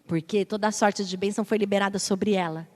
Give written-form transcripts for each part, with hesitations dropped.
porque toda sorte de bênção foi liberada sobre ela.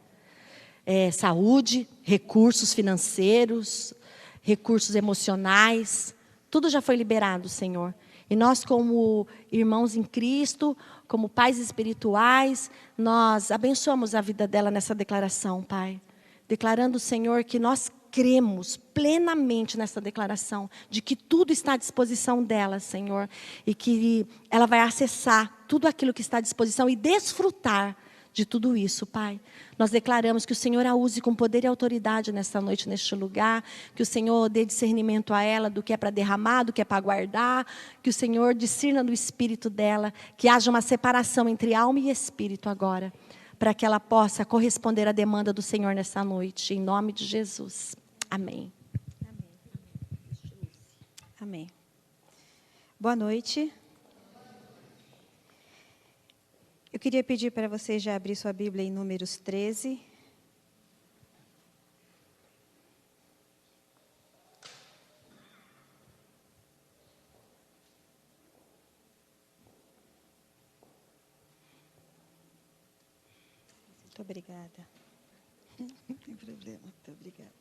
Saúde, recursos financeiros, recursos emocionais, tudo já foi liberado, Senhor. E nós, como irmãos em Cristo, como pais espirituais, nós abençoamos a vida dela nessa declaração, Pai. Declarando, Senhor, que nós cremos plenamente nessa declaração, de que tudo está à disposição dela, Senhor, e que ela vai acessar tudo aquilo que está à disposição e desfrutar de tudo isso, Pai. Nós declaramos que o Senhor a use com poder e autoridade nesta noite, neste lugar, que o Senhor dê discernimento a ela do que é para derramar, do que é para guardar, que o Senhor discirna no espírito dela, que haja uma separação entre alma e espírito agora, para que ela possa corresponder à demanda do Senhor nessa noite, em nome de Jesus. Amém. Amém. Boa noite. Eu queria pedir para você já abrir sua Bíblia em Números 13. Muito obrigada. Não tem problema, muito obrigada.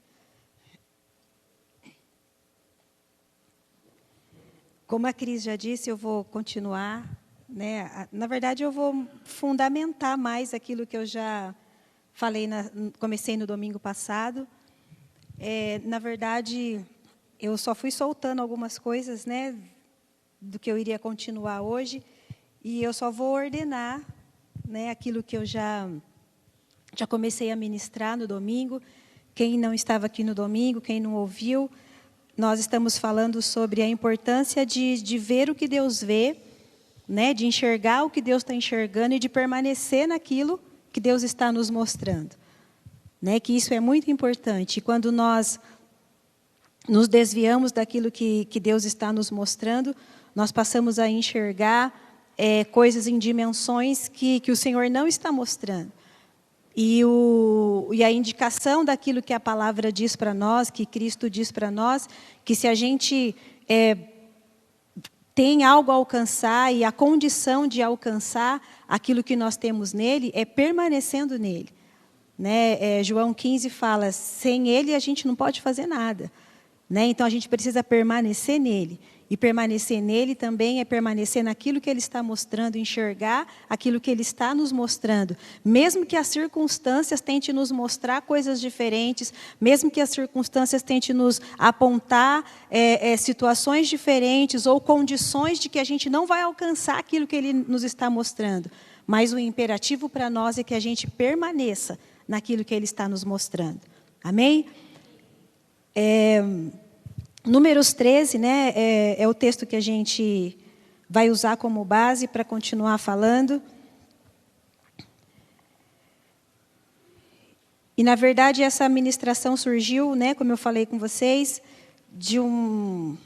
Como a Cris já disse, eu vou continuar, né? Na verdade, eu vou fundamentar mais aquilo que eu já falei, comecei no domingo passado. Na verdade, eu só fui soltando algumas coisas, né, do que eu iria continuar hoje, e eu só vou ordenar, né, aquilo que eu já comecei a ministrar no domingo. Quem não estava aqui no domingo, quem não ouviu, nós estamos falando sobre a importância de ver o que Deus vê, né, de enxergar o que Deus está enxergando e de permanecer naquilo que Deus está nos mostrando. Né, que isso é muito importante. E quando nós nos desviamos daquilo que Deus está nos mostrando, nós passamos a enxergar coisas em dimensões que o Senhor não está mostrando. E a indicação daquilo que a palavra diz para nós, que Cristo diz para nós, que se a gente tem algo a alcançar e a condição de alcançar aquilo que nós temos nele, é permanecendo nele. Né? João 15 fala, sem ele a gente não pode fazer nada. Né? Então a gente precisa permanecer nele. E permanecer nele também é permanecer naquilo que ele está mostrando, enxergar aquilo que ele está nos mostrando. Mesmo que as circunstâncias tentem nos mostrar coisas diferentes, mesmo que as circunstâncias tentem nos apontar situações diferentes ou condições de que a gente não vai alcançar aquilo que ele nos está mostrando. Mas o imperativo para nós é que a gente permaneça naquilo que ele está nos mostrando. Amém? Números 13, né, é o texto que a gente vai usar como base para continuar falando. E, na verdade, essa ministração surgiu, né, como eu falei com vocês, de um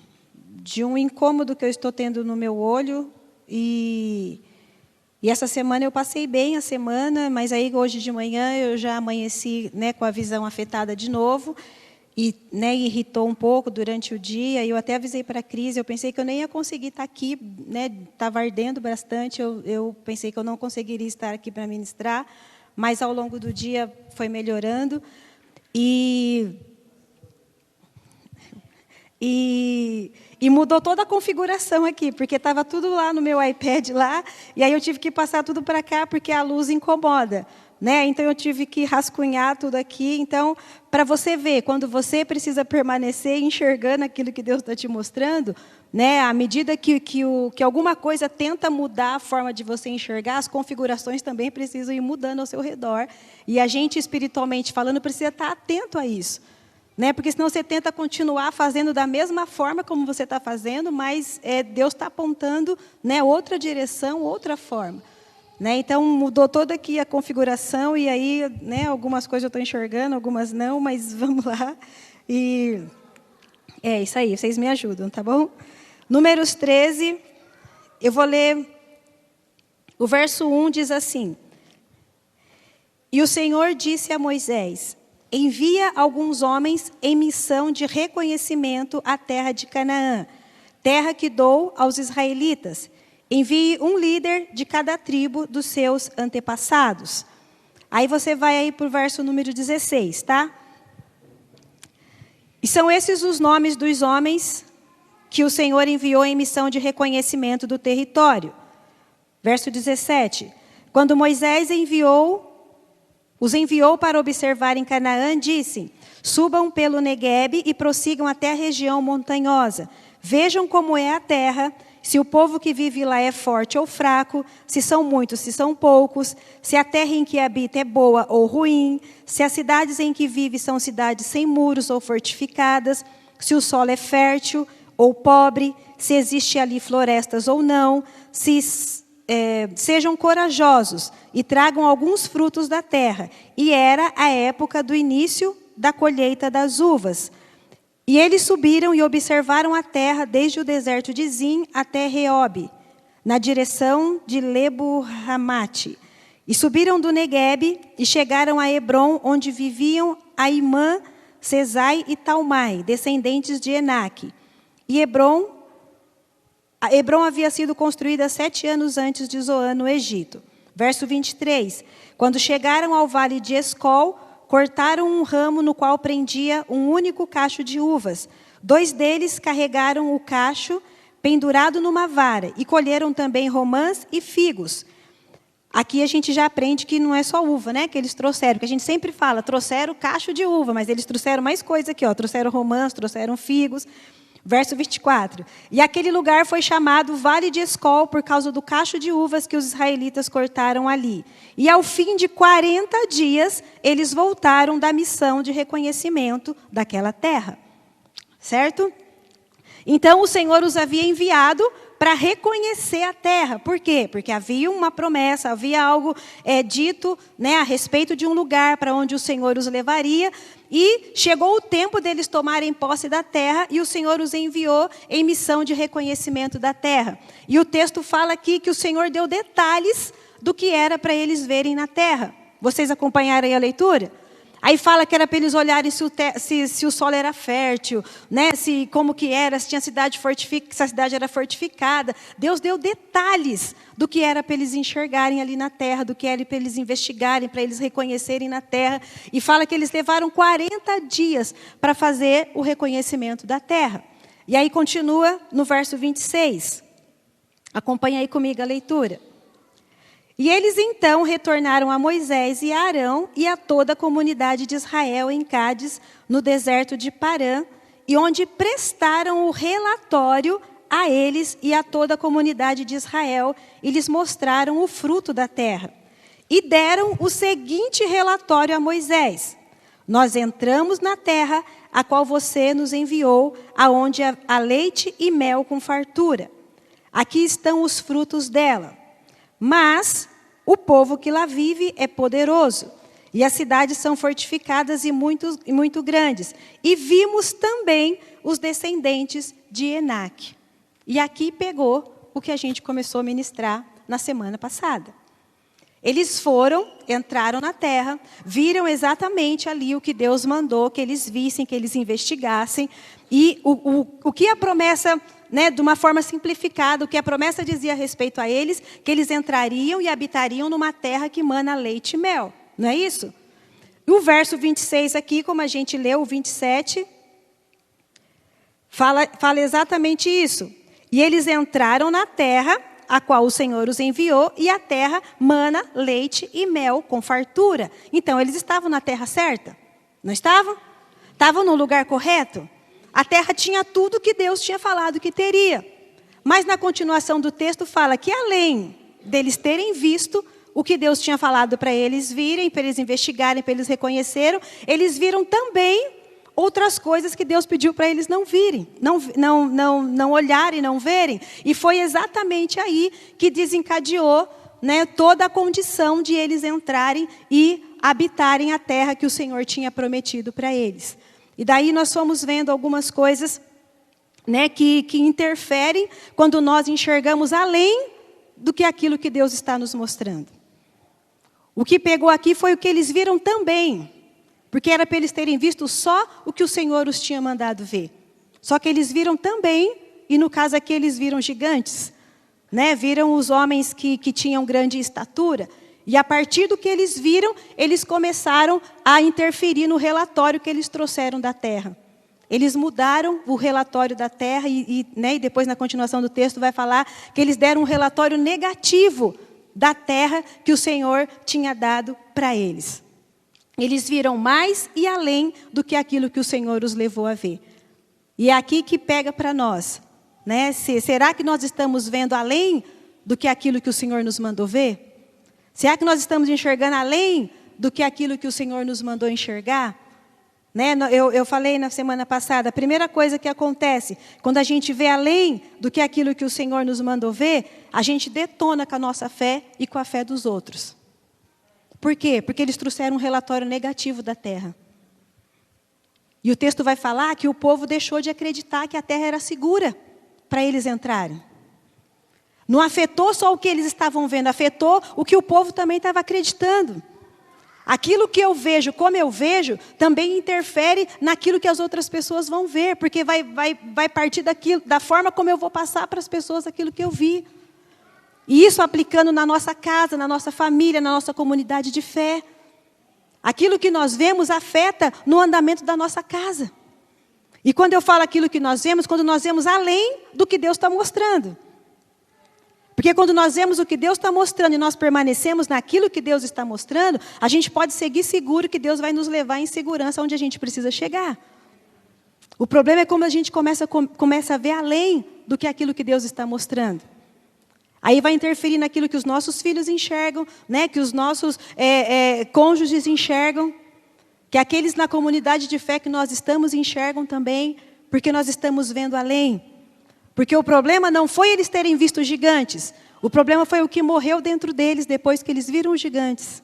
incômodo que eu estou tendo no meu olho. E essa semana eu passei bem a semana, mas aí hoje de manhã eu já amanheci, né, com a visão afetada de novo. E, né, irritou um pouco durante o dia, e eu até avisei para a Cris, eu pensei que eu nem ia conseguir estar aqui, né, estava ardendo bastante, eu pensei que eu não conseguiria estar aqui para ministrar, mas ao longo do dia foi melhorando, e mudou toda a configuração aqui, porque estava tudo lá no meu iPad, lá, e aí eu tive que passar tudo para cá, porque a luz incomoda. Né? Então, eu tive que rascunhar tudo aqui. Então, para você ver, quando você precisa permanecer enxergando aquilo que Deus está te mostrando, né? À medida que alguma coisa tenta mudar a forma de você enxergar, as configurações também precisam ir mudando ao seu redor. E a gente, espiritualmente falando, precisa estar atento a isso. Né? Porque senão você tenta continuar fazendo da mesma forma como você está fazendo, mas Deus está apontando, né, outra direção, outra forma. Né? Então, mudou toda aqui a configuração, e aí, né, algumas coisas eu estou enxergando, algumas não, mas vamos lá. E é isso aí, vocês me ajudam, tá bom? Números 13, eu vou ler, o verso 1 diz assim: E o Senhor disse a Moisés, envia alguns homens em missão de reconhecimento à terra de Canaã, terra que dou aos israelitas. envie um líder de cada tribo dos seus antepassados. Aí você vai aí para o verso número 16, tá? E são esses os nomes dos homens que o Senhor enviou em missão de reconhecimento do território. Verso 17. Quando Moisés os enviou para observar em Canaã, disse: subam pelo Neguebe e prossigam até a região montanhosa. Vejam como é a terra, se o povo que vive lá é forte ou fraco, se são muitos, se são poucos, se a terra em que habita é boa ou ruim, se as cidades em que vive são cidades sem muros ou fortificadas, se o solo é fértil ou pobre, se existe ali florestas ou não, sejam corajosos e tragam alguns frutos da terra. E era a época do início da colheita das uvas. E eles subiram e observaram a terra desde o deserto de Zin até Reob, na direção de Lebo-Hamate. E subiram do Neguebe e chegaram a Hebron, onde viviam Aimã, Sesai e Talmai, descendentes de Enaque. E Hebron havia sido construída 7 anos antes de Zoan, no Egito. Verso 23. Quando chegaram ao vale de Escol, cortaram um ramo no qual prendia um único cacho de uvas. 2 deles carregaram o cacho pendurado numa vara e colheram também romãs e figos. Aqui a gente já aprende que não é só uva, né, que eles trouxeram, porque a gente sempre fala, trouxeram cacho de uva, mas eles trouxeram mais coisa aqui, ó, trouxeram romãs, trouxeram figos. Verso 24. E aquele lugar foi chamado Vale de Escol por causa do cacho de uvas que os israelitas cortaram ali. E ao fim de 40 dias, eles voltaram da missão de reconhecimento daquela terra. Certo? Então o Senhor os havia enviado para reconhecer a terra. Por quê? Porque havia uma promessa, havia algo dito, né, a respeito de um lugar para onde o Senhor os levaria. E chegou o tempo deles tomarem posse da terra e o Senhor os enviou em missão de reconhecimento da terra. E o texto fala aqui que o Senhor deu detalhes do que era para eles verem na terra. Vocês acompanharam aí a leitura? Aí fala que era para eles olharem se o solo era fértil, né? Como que era, se tinha cidade se a cidade era fortificada. Deus deu detalhes do que era para eles enxergarem ali na terra, do que era para eles investigarem, para eles reconhecerem na terra. E fala que eles levaram 40 dias para fazer o reconhecimento da terra. E aí continua no verso 26. Acompanha aí comigo a leitura. E eles então retornaram a Moisés e a Arão e a toda a comunidade de Israel em Cádiz, no deserto de Parã, e onde prestaram o relatório a eles e a toda a comunidade de Israel, e lhes mostraram o fruto da terra. E deram o seguinte relatório a Moisés: nós entramos na terra a qual você nos enviou, aonde há leite e mel com fartura. Aqui estão os frutos dela. Mas o povo que lá vive é poderoso, e as cidades são fortificadas e muito grandes. E vimos também os descendentes de Enaque. E aqui pegou o que a gente começou a ministrar na semana passada. Eles entraram na terra, viram exatamente ali o que Deus mandou, que eles vissem, que eles investigassem. E o que a promessa, né, de uma forma simplificada, o que a promessa dizia a respeito a eles, que eles entrariam e habitariam numa terra que mana leite e mel. Não é isso? E o verso 26 aqui, como a gente leu, o 27, fala exatamente isso. E eles entraram na terra a qual o Senhor os enviou, e a terra mana leite e mel com fartura. Então, eles estavam na terra certa? Não estavam? Estavam no lugar correto? A terra tinha tudo que Deus tinha falado que teria. Mas na continuação do texto fala que além deles terem visto o que Deus tinha falado para eles virem, para eles investigarem, para eles reconheceram, eles viram também outras coisas que Deus pediu para eles não virem, não olharem, não verem. E foi exatamente aí que desencadeou, né, toda a condição de eles entrarem e habitarem a terra que o Senhor tinha prometido para eles. E daí nós fomos vendo algumas coisas, né, que interferem quando nós enxergamos além do que aquilo que Deus está nos mostrando. O que pegou aqui foi o que eles viram também, porque era para eles terem visto só o que o Senhor os tinha mandado ver. Só que eles viram também, e no caso aqui eles viram gigantes, né? Viram os homens que tinham grande estatura. E a partir do que eles viram, eles começaram a interferir no relatório que eles trouxeram da terra. Eles mudaram o relatório da terra né, e depois na continuação do texto vai falar que eles deram um relatório negativo da terra que o Senhor tinha dado para eles. Eles viram mais e além do que aquilo que o Senhor os levou a ver. E é aqui que pega para nós, né? Será que nós estamos vendo além do que aquilo que o Senhor nos mandou ver? Será que nós estamos enxergando além do que aquilo que o Senhor nos mandou enxergar? Né? Eu falei na semana passada, a primeira coisa que acontece, quando a gente vê além do que aquilo que o Senhor nos mandou ver, a gente detona com a nossa fé e com a fé dos outros. Por quê? Porque eles trouxeram um relatório negativo da terra. E o texto vai falar que o povo deixou de acreditar que a terra era segura para eles entrarem. Não afetou só o que eles estavam vendo, afetou o que o povo também estava acreditando. Aquilo que eu vejo, como eu vejo, também interfere naquilo que as outras pessoas vão ver, porque vai partir daquilo, da forma como eu vou passar para as pessoas aquilo que eu vi. E isso aplicando na nossa casa, na nossa família, na nossa comunidade de fé. Aquilo que nós vemos afeta no andamento da nossa casa. E quando eu falo aquilo que nós vemos, quando nós vemos além do que Deus está mostrando. Porque quando nós vemos o que Deus está mostrando e nós permanecemos naquilo que Deus está mostrando, a gente pode seguir seguro que Deus vai nos levar em segurança onde a gente precisa chegar. O problema é como a gente começa a ver além do que aquilo que Deus está mostrando. Aí vai interferir naquilo que os nossos filhos enxergam, né? Que os nossos cônjuges enxergam, que aqueles na comunidade de fé que nós estamos enxergam também, porque nós estamos vendo além. Porque o problema não foi eles terem visto gigantes. O problema foi o que morreu dentro deles depois que eles viram os gigantes.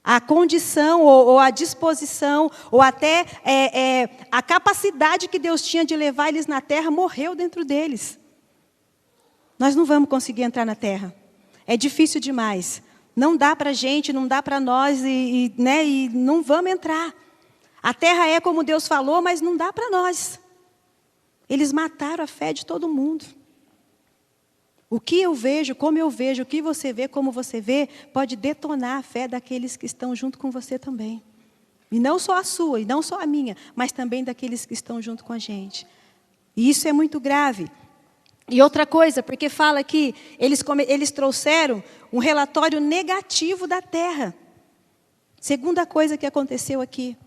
A condição, ou a disposição, ou até a capacidade que Deus tinha de levar eles na terra, morreu dentro deles. Nós não vamos conseguir entrar na terra. É difícil demais. Não dá para a gente, não dá para nós, né, e não vamos entrar. A terra é como Deus falou, mas não dá para nós. Eles mataram a fé de todo mundo. O que eu vejo, como eu vejo, o que você vê, como você vê, pode detonar a fé daqueles que estão junto com você também. E não só a sua, e não só a minha, mas também daqueles que estão junto com a gente. E isso é muito grave. E outra coisa, porque fala que eles trouxeram um relatório negativo da terra. Segunda coisa que aconteceu aqui.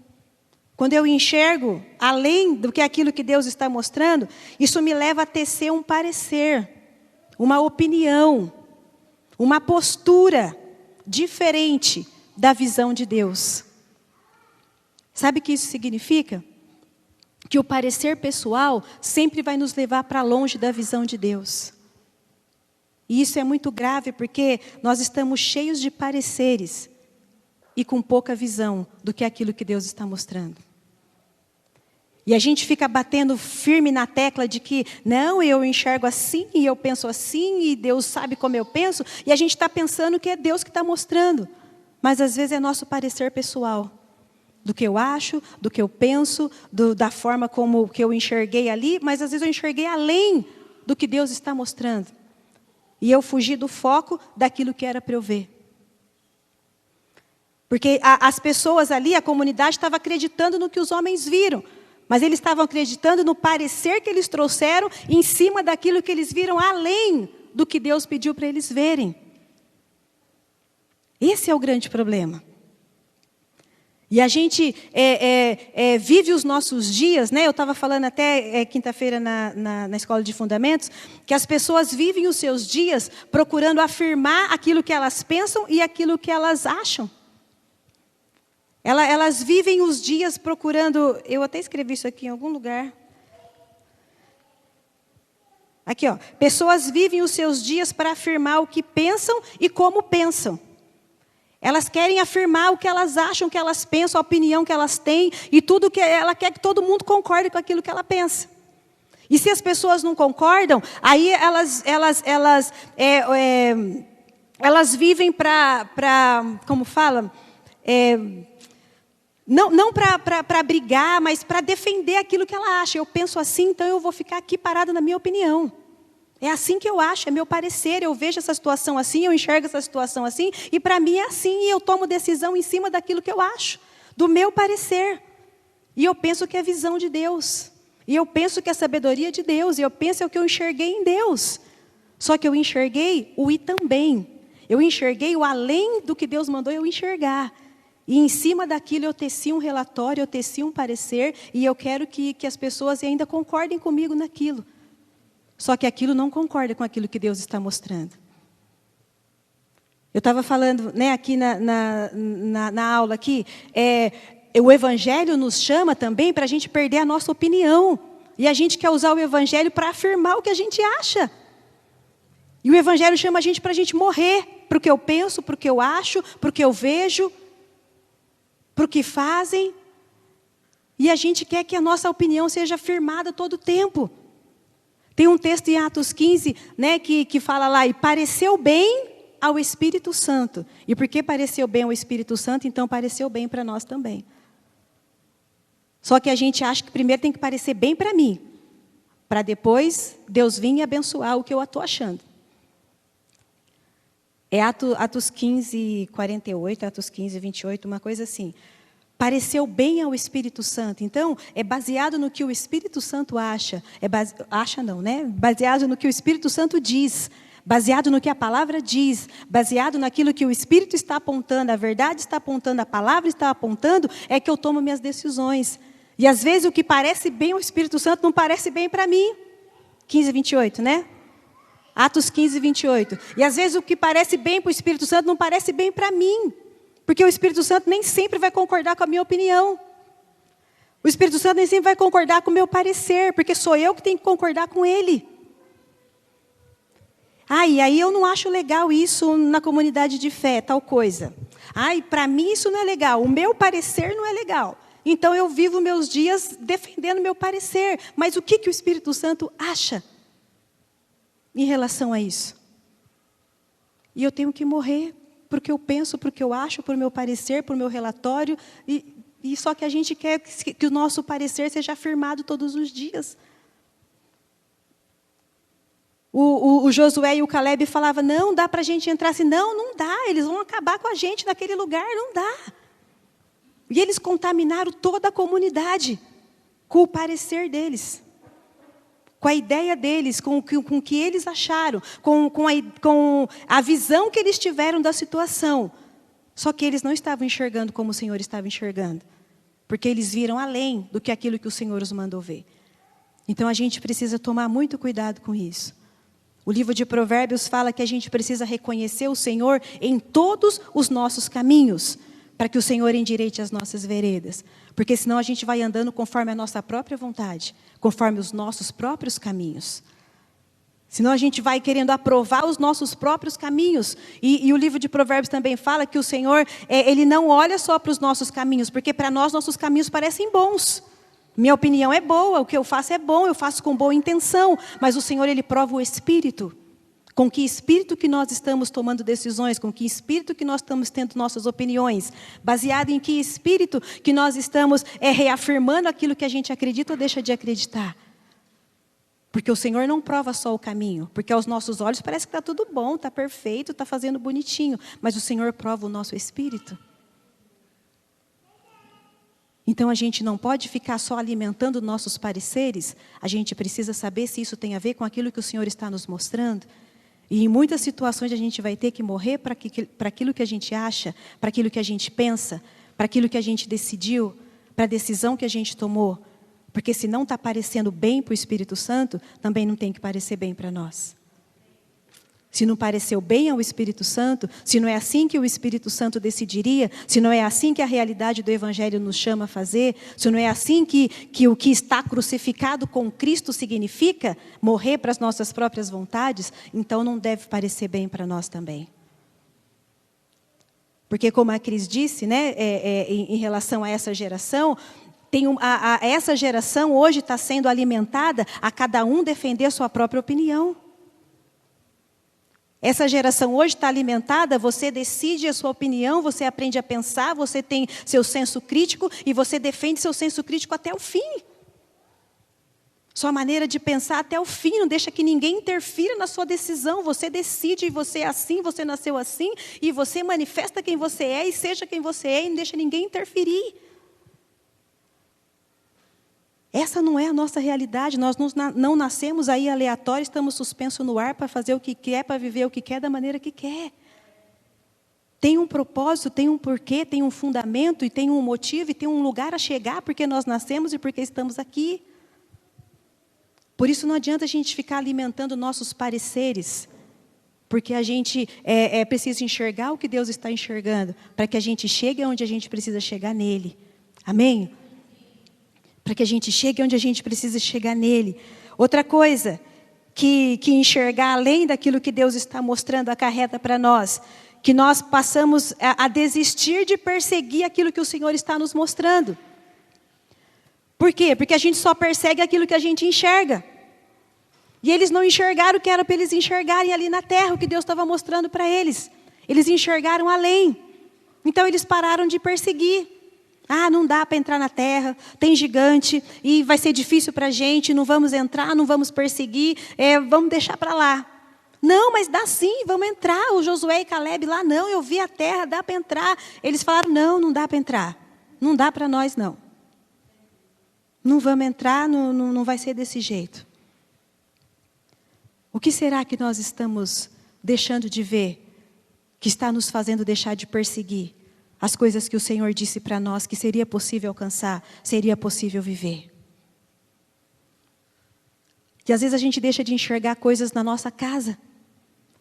Quando eu enxergo além do que aquilo que Deus está mostrando, isso me leva a tecer um parecer, uma opinião, uma postura diferente da visão de Deus. Sabe o que isso significa? Que o parecer pessoal sempre vai nos levar para longe da visão de Deus. E isso é muito grave porque nós estamos cheios de pareceres e com pouca visão do que é aquilo que Deus está mostrando. E a gente fica batendo firme na tecla de que, não, eu enxergo assim, e eu penso assim, e Deus sabe como eu penso, e a gente está pensando que é Deus que está mostrando. Mas às vezes é nosso parecer pessoal, do que eu acho, do que eu penso, da forma como que eu enxerguei ali, mas às vezes eu enxerguei além do que Deus está mostrando. E eu fugi do foco daquilo que era para eu ver. Porque as pessoas ali, a comunidade, estava acreditando no que os homens viram. Mas eles estavam acreditando no parecer que eles trouxeram em cima daquilo que eles viram além do que Deus pediu para eles verem. Esse é o grande problema. E a gente vive os nossos dias, né? Eu estava falando até quinta-feira na escola de fundamentos, que as pessoas vivem os seus dias procurando afirmar aquilo que elas pensam e aquilo que elas acham. Elas vivem os dias procurando, eu até escrevi isso aqui em algum lugar. Aqui, ó. Pessoas vivem os seus dias para afirmar o que pensam e como pensam. Elas querem afirmar o que elas acham, o que elas pensam, a opinião que elas têm, e tudo que ela quer que todo mundo concorde com aquilo que ela pensa. E se as pessoas não concordam, aí elas vivem para, como fala, não para brigar, mas para defender aquilo que ela acha. Eu penso assim, então eu vou ficar aqui parada na minha opinião. É assim que eu acho, é meu parecer, eu vejo essa situação assim, eu enxergo essa situação assim, e para mim é assim, e eu tomo decisão em cima daquilo que eu acho, do meu parecer. E eu penso que é a visão de Deus, e eu penso que é a sabedoria de Deus, e eu penso que eu enxerguei em Deus. Só que eu enxerguei o e também, eu enxerguei o além do que Deus mandou eu enxergar. E em cima daquilo eu teci um relatório, eu teci um parecer, e eu quero que as pessoas ainda concordem comigo naquilo. Só que aquilo não concorda com aquilo que Deus está mostrando. Eu estava falando, né, aqui na aula, aqui, o Evangelho nos chama também para a gente perder a nossa opinião. E a gente quer usar o Evangelho para afirmar o que a gente acha. E o Evangelho chama a gente para a gente morrer, para o que eu penso, para o que eu acho, para o que eu vejo, para o que fazem. E a gente quer que a nossa opinião seja afirmada todo o tempo. Tem um texto em Atos 15, né, que fala lá, e pareceu bem ao Espírito Santo. E porque pareceu bem ao Espírito Santo, então pareceu bem para nós também. Só que a gente acha que primeiro tem que parecer bem para mim, para depois Deus vir e abençoar o que eu estou achando. É Atos 15, 48, Atos 15, 28, uma coisa assim. Pareceu bem ao Espírito Santo. Então, é baseado no que o Espírito Santo acha. Baseado no que o Espírito Santo diz. Baseado no que a palavra diz. Baseado naquilo que o Espírito está apontando, a verdade está apontando, a palavra está apontando, é que eu tomo minhas decisões. E às vezes o que parece bem ao Espírito Santo não parece bem para mim. 15, 28, né? Atos 15, 28. E às vezes o que parece bem para o Espírito Santo não parece bem para mim. Porque o Espírito Santo nem sempre vai concordar com a minha opinião. O Espírito Santo nem sempre vai concordar com o meu parecer, porque sou eu que tenho que concordar com ele. E aí eu não acho legal isso na comunidade de fé, tal coisa. Para mim isso não é legal, o meu parecer não é legal. Então eu vivo meus dias defendendo meu parecer. Mas o que o Espírito Santo acha em relação a isso? E eu tenho que morrer. Porque eu penso, porque eu acho, por meu parecer, por meu relatório, e só que a gente quer que o nosso parecer seja afirmado todos os dias. O Josué e o Caleb falavam, não dá para a gente entrar assim, não dá, eles vão acabar com a gente naquele lugar, não dá. E eles contaminaram toda a comunidade com o parecer deles. Com a ideia deles, com o que eles acharam, com a visão que eles tiveram da situação. Só que eles não estavam enxergando como o Senhor estava enxergando. Porque eles viram além do que aquilo que o Senhor os mandou ver. Então a gente precisa tomar muito cuidado com isso. O livro de Provérbios fala que a gente precisa reconhecer o Senhor em todos os nossos caminhos, para que o Senhor endireite as nossas veredas. Porque senão a gente vai andando conforme a nossa própria vontade, conforme os nossos próprios caminhos. Senão a gente vai querendo aprovar os nossos próprios caminhos. E o livro de Provérbios também fala que o Senhor, Ele não olha só para os nossos caminhos, porque para nós nossos caminhos parecem bons. Minha opinião é boa, o que eu faço é bom, eu faço com boa intenção. Mas o Senhor, Ele prova o espírito. Com que espírito que nós estamos tomando decisões, com que espírito que nós estamos tendo nossas opiniões, baseado em que espírito que nós estamos reafirmando aquilo que a gente acredita ou deixa de acreditar. Porque o Senhor não prova só o caminho, porque aos nossos olhos parece que está tudo bom, está perfeito, está fazendo bonitinho, mas o Senhor prova o nosso espírito. Então a gente não pode ficar só alimentando nossos pareceres, a gente precisa saber se isso tem a ver com aquilo que o Senhor está nos mostrando. E em muitas situações a gente vai ter que morrer para aquilo que a gente acha, para aquilo que a gente pensa, para aquilo que a gente decidiu, para a decisão que a gente tomou. Porque se não está parecendo bem para o Espírito Santo, também não tem que parecer bem para nós. Se não pareceu bem ao Espírito Santo, se não é assim que o Espírito Santo decidiria, se não é assim que a realidade do Evangelho nos chama a fazer, se não é assim que o que está crucificado com Cristo significa morrer para as nossas próprias vontades, então não deve parecer bem para nós também. Porque como a Cris disse, né, em relação a essa geração, essa geração hoje está sendo alimentada a cada um defender a sua própria opinião. Essa geração hoje está alimentada, você decide a sua opinião, você aprende a pensar, você tem seu senso crítico e você defende seu senso crítico até o fim. Sua maneira de pensar até o fim, não deixa que ninguém interfira na sua decisão. Você decide, e você é assim, você nasceu assim, e você manifesta quem você é, e seja quem você é, e não deixa ninguém interferir. Essa não é a nossa realidade. Nós não nascemos aí aleatórios, estamos suspensos no ar para fazer o que quer, para viver o que quer, da maneira que quer. Tem um propósito, tem um porquê, tem um fundamento, e tem um motivo, e tem um lugar a chegar, porque nós nascemos e porque estamos aqui. Por isso não adianta a gente ficar alimentando nossos pareceres, porque a gente precisa enxergar o que Deus está enxergando, para que a gente chegue onde a gente precisa chegar nele. Amém? Para que a gente chegue onde a gente precisa chegar nele. Outra coisa, que enxergar além daquilo que Deus está mostrando acarreta para nós, que nós passamos a desistir de perseguir aquilo que o Senhor está nos mostrando. Por quê? Porque a gente só persegue aquilo que a gente enxerga. E eles não enxergaram o que era para eles enxergarem ali na terra, o que Deus estava mostrando para eles. Eles enxergaram além. Então eles pararam de perseguir. Ah, não dá para entrar na terra, tem gigante, e vai ser difícil para a gente, não vamos entrar, não vamos perseguir, vamos deixar para lá. Não, mas dá sim, vamos entrar. O Josué e Caleb lá, não, eu vi a terra, dá para entrar. Eles falaram, não dá para entrar. Não dá para nós, não. Não vamos entrar, não vai ser desse jeito. O que será que nós estamos deixando de ver, que está nos fazendo deixar de perseguir as coisas que o Senhor disse para nós que seria possível alcançar, seria possível viver? E às vezes a gente deixa de enxergar coisas na nossa casa,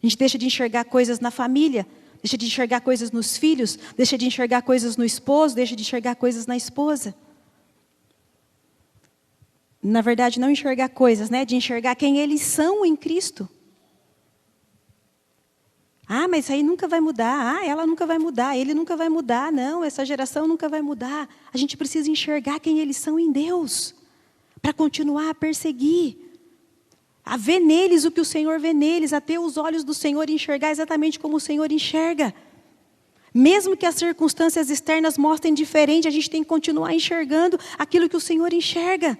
a gente deixa de enxergar coisas na família, deixa de enxergar coisas nos filhos, deixa de enxergar coisas no esposo, deixa de enxergar coisas na esposa. Na verdade, não enxergar coisas, né? De enxergar quem eles são em Cristo. Ah, mas isso aí nunca vai mudar. Ah, ela nunca vai mudar. Ele nunca vai mudar. Não, essa geração nunca vai mudar. A gente precisa enxergar quem eles são em Deus, para continuar a perseguir, a ver neles o que o Senhor vê neles, a ter os olhos do Senhor e enxergar exatamente como o Senhor enxerga. Mesmo que as circunstâncias externas mostrem diferente, a gente tem que continuar enxergando aquilo que o Senhor enxerga.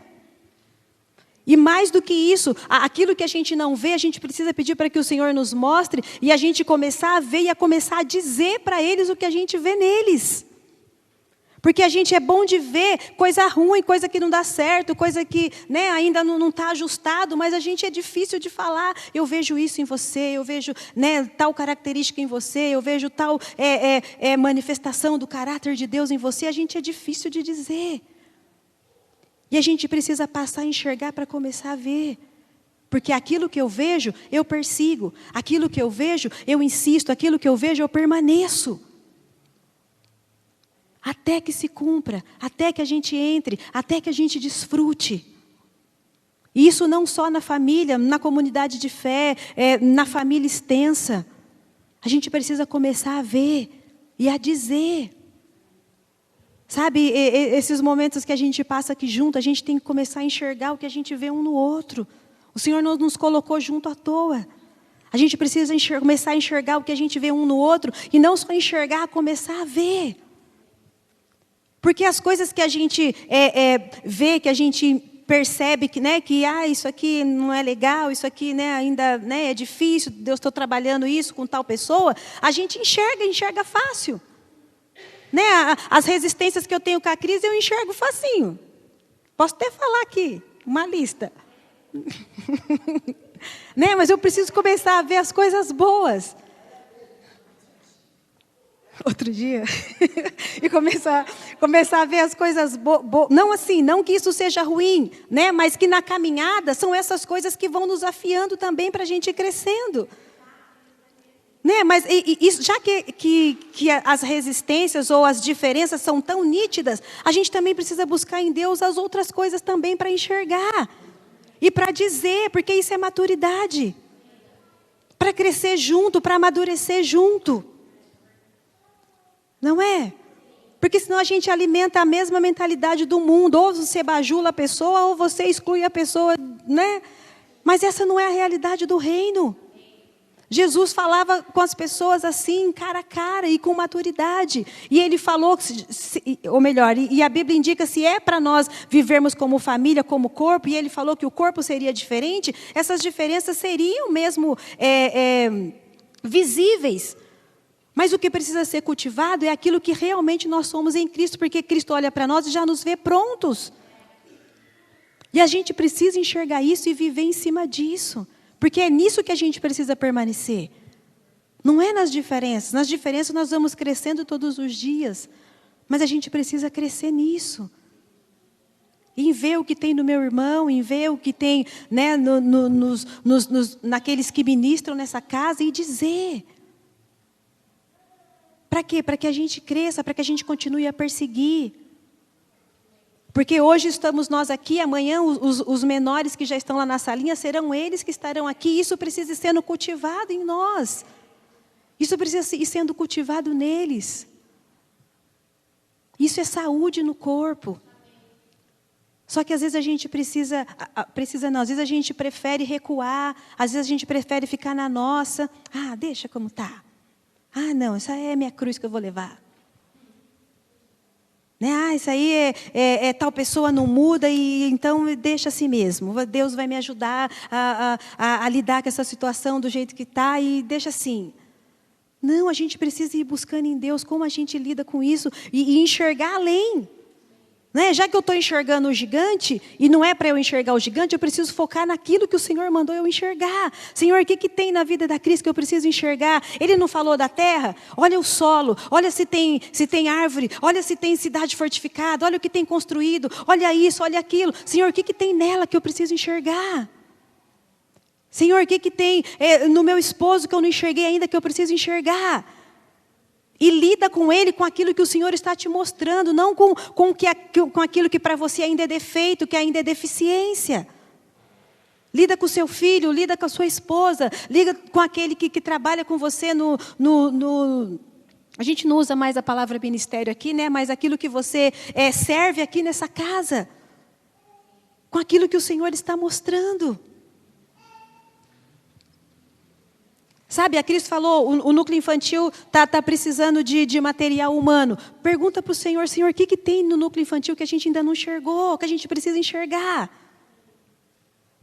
E mais do que isso, aquilo que a gente não vê, a gente precisa pedir para que o Senhor nos mostre, e a gente começar a ver e a começar a dizer para eles o que a gente vê neles. Porque a gente é bom de ver coisa ruim, coisa que não dá certo, coisa que, né, ainda não está ajustado, mas a gente é difícil de falar. Eu vejo isso em você, eu vejo, né, tal característica em você, eu vejo tal manifestação do caráter de Deus em você. A gente é difícil de dizer. E a gente precisa passar a enxergar para começar a ver. Porque aquilo que eu vejo, eu persigo. Aquilo que eu vejo, eu insisto. Aquilo que eu vejo, eu permaneço. Até que se cumpra, até que a gente entre, até que a gente desfrute. E isso não só na família, na comunidade de fé, na família extensa. A gente precisa começar a ver e a dizer. Sabe, esses momentos que a gente passa aqui junto, a gente tem que começar a enxergar o que a gente vê um no outro. O Senhor não nos colocou junto à toa. A gente precisa começar a enxergar o que a gente vê um no outro, e não só enxergar, começar a ver. Porque as coisas que a gente vê, que a gente percebe que, né, que isso aqui não é legal, isso aqui, né, ainda, né, é difícil, Deus está trabalhando isso com tal pessoa, a gente enxerga fácil. Né, as resistências que eu tenho com a crise, eu enxergo facinho. Posso até falar aqui, uma lista. Né, mas eu preciso começar a ver as coisas boas. Outro dia, e começar a ver as coisas boas. Não assim, não que isso seja ruim, né, mas que na caminhada são essas coisas que vão nos afiando também para a gente ir crescendo. Né? Mas isso, já que as resistências ou as diferenças são tão nítidas, a gente também precisa buscar em Deus as outras coisas também para enxergar. E para dizer, porque isso é maturidade. Para crescer junto, para amadurecer junto. Não é? Porque senão a gente alimenta a mesma mentalidade do mundo. Ou você bajula a pessoa, ou você exclui a pessoa, né? Mas essa não é a realidade do reino. Jesus falava com as pessoas assim, cara a cara e com maturidade. E ele falou, ou melhor, e a Bíblia indica se é para nós vivermos como família, como corpo, e ele falou que o corpo seria diferente, essas diferenças seriam mesmo visíveis. Mas o que precisa ser cultivado é aquilo que realmente nós somos em Cristo, porque Cristo olha para nós e já nos vê prontos. E a gente precisa enxergar isso e viver em cima disso. Porque é nisso que a gente precisa permanecer. Não é nas diferenças. Nas diferenças nós vamos crescendo todos os dias. Mas a gente precisa crescer nisso. Em ver o que tem no meu irmão, em ver o que tem, né, naqueles que ministram nessa casa e dizer. Para quê? Para que a gente cresça, para que a gente continue a perseguir. Porque hoje estamos nós aqui, amanhã os menores que já estão lá na salinha serão eles que estarão aqui. Isso precisa ir sendo cultivado em nós. Isso precisa ir sendo cultivado neles. Isso é saúde no corpo. Só que às vezes a gente às vezes a gente prefere recuar, às vezes a gente prefere ficar na nossa. Ah, deixa como está. Ah, não, essa é a minha cruz que eu vou levar. Ah, isso aí tal pessoa não muda e então deixa assim mesmo. Deus vai me ajudar a lidar com essa situação do jeito que está e deixa assim. Não, a gente precisa ir buscando em Deus como a gente lida com isso e enxergar além. Já que eu estou enxergando o gigante, e não é para eu enxergar o gigante, eu preciso focar naquilo que o Senhor mandou eu enxergar. Senhor, o que tem na vida da Cris que eu preciso enxergar? Ele não falou da terra? Olha o solo, olha se tem árvore, olha se tem cidade fortificada, olha o que tem construído, olha isso, olha aquilo. Senhor, o que tem nela que eu preciso enxergar? Senhor, o que tem no meu esposo que eu não enxerguei ainda que eu preciso enxergar? E lida com ele, com aquilo que o Senhor está te mostrando, não com aquilo que para você ainda é defeito, que ainda é deficiência. Lida com o seu filho, lida com a sua esposa, lida com aquele que trabalha com você a gente não usa mais a palavra ministério aqui, né? Mas aquilo que você serve aqui nessa casa. Com aquilo que o Senhor está mostrando. Sabe, a Cris falou, o núcleo infantil está precisando de material humano. Pergunta para o Senhor, Senhor, o que tem no núcleo infantil que a gente ainda não enxergou, que a gente precisa enxergar?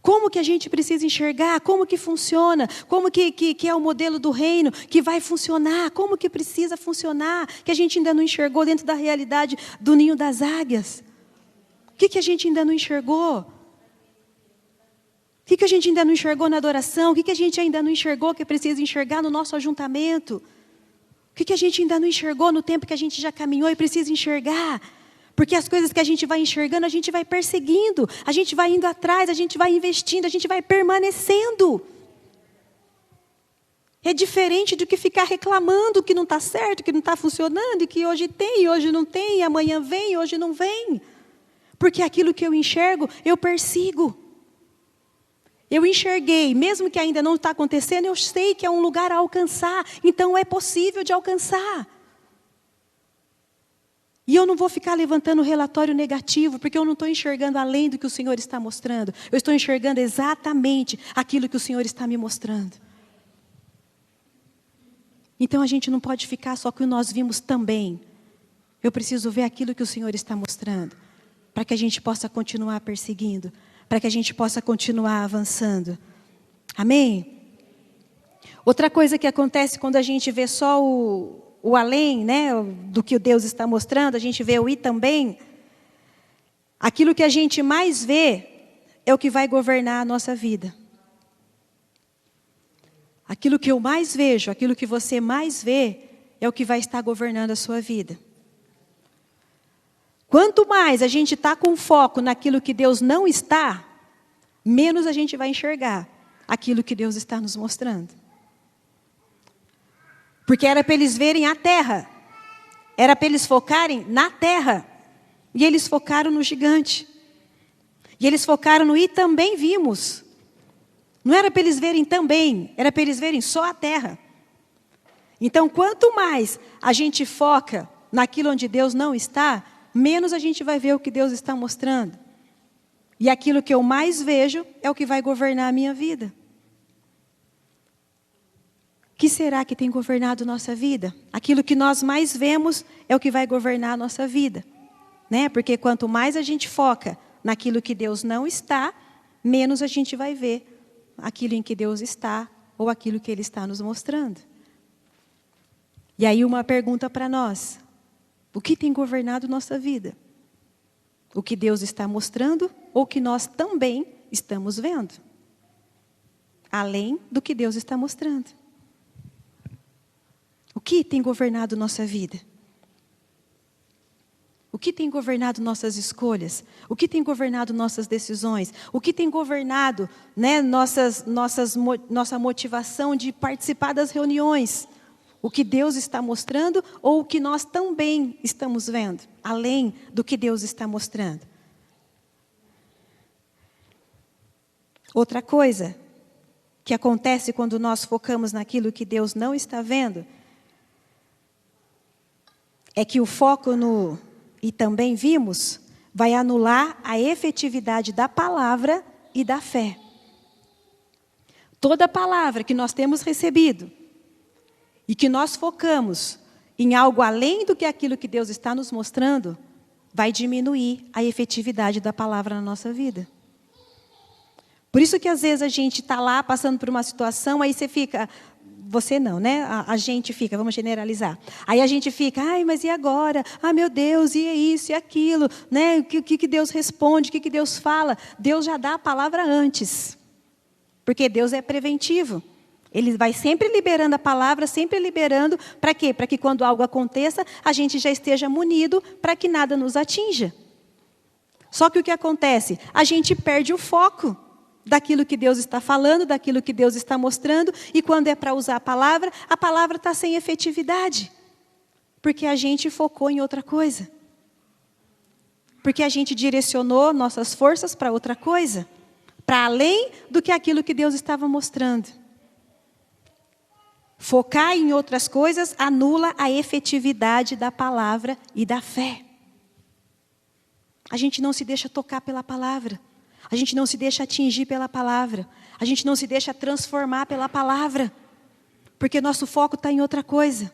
Como que a gente precisa enxergar? Como que funciona? Como que é o modelo do reino que vai funcionar? Como que precisa funcionar? Que a gente ainda não enxergou dentro da realidade do ninho das águias? O que a gente ainda não enxergou? O que a gente ainda não enxergou na adoração? O que a gente ainda não enxergou que precisa enxergar no nosso ajuntamento? O que a gente ainda não enxergou no tempo que a gente já caminhou e precisa enxergar? Porque as coisas que a gente vai enxergando, a gente vai perseguindo, a gente vai indo atrás, a gente vai investindo, a gente vai permanecendo. É diferente do que ficar reclamando que não está certo, que não está funcionando, e que hoje tem, hoje não tem, amanhã vem, hoje não vem. Porque aquilo que eu enxergo, eu persigo. Eu enxerguei, mesmo que ainda não está acontecendo, eu sei que é um lugar a alcançar. Então é possível de alcançar. E eu não vou ficar levantando relatório negativo, porque eu não estou enxergando além do que o Senhor está mostrando. Eu estou enxergando exatamente aquilo que o Senhor está me mostrando. Então a gente não pode ficar só com o que nós vimos também. Eu preciso ver aquilo que o Senhor está mostrando, para que a gente possa continuar perseguindo. Para que a gente possa continuar avançando. Amém? Outra coisa que acontece quando a gente vê só o além, né, do que Deus está mostrando, a gente vê o e também. Aquilo que a gente mais vê é o que vai governar a nossa vida. Aquilo que eu mais vejo, aquilo que você mais vê, é o que vai estar governando a sua vida. Quanto mais a gente está com foco naquilo que Deus não está, menos a gente vai enxergar aquilo que Deus está nos mostrando. Porque era para eles verem a terra. Era para eles focarem na terra. E eles focaram no gigante. E eles focaram no e também vimos. Não era para eles verem também, era para eles verem só a terra. Então, quanto mais a gente foca naquilo onde Deus não está, menos a gente vai ver o que Deus está mostrando. E aquilo que eu mais vejo é o que vai governar a minha vida. que será que tem governado nossa vida? Aquilo que nós mais vemos é o que vai governar a nossa vida, né? Porque quanto mais a gente foca naquilo que Deus não está, menos a gente vai ver aquilo em que Deus está ou aquilo que Ele está nos mostrando. E aí uma pergunta para nós: o que tem governado nossa vida? O que Deus está mostrando ou o que nós também estamos vendo? Além do que Deus está mostrando. O que tem governado nossa vida? O que tem governado nossas escolhas? O que tem governado nossas decisões? O que tem governado, né, nossa motivação de participar das reuniões? O que Deus está mostrando ou o que nós também estamos vendo? Além do que Deus está mostrando. Outra coisa que acontece quando nós focamos naquilo que Deus não está vendo é que o foco no "e também vimos" vai anular a efetividade da palavra e da fé. Toda palavra que nós temos recebido e que nós focamos em algo além do que aquilo que Deus está nos mostrando, vai diminuir a efetividade da palavra na nossa vida. Por isso que às vezes a gente está lá passando por uma situação, aí você fica... Você não, né? A gente fica, vamos generalizar. Aí a gente fica, ai, mas e agora? Ah, meu Deus, e é isso, e aquilo, né? O que Deus responde, o que Deus fala? Deus já dá a palavra antes. Porque Deus é preventivo. Ele vai sempre liberando a palavra, sempre liberando, para quê? Para que quando algo aconteça, a gente já esteja munido para que nada nos atinja. Só que o que acontece? A gente perde o foco daquilo que Deus está falando, daquilo que Deus está mostrando, e quando é para usar a palavra está sem efetividade. Porque a gente focou em outra coisa. Porque a gente direcionou nossas forças para outra coisa, para além do que aquilo que Deus estava mostrando. Focar em outras coisas anula a efetividade da palavra e da fé. A gente não se deixa tocar pela palavra. A gente não se deixa atingir pela palavra. A gente não se deixa transformar pela palavra. Porque nosso foco está em outra coisa.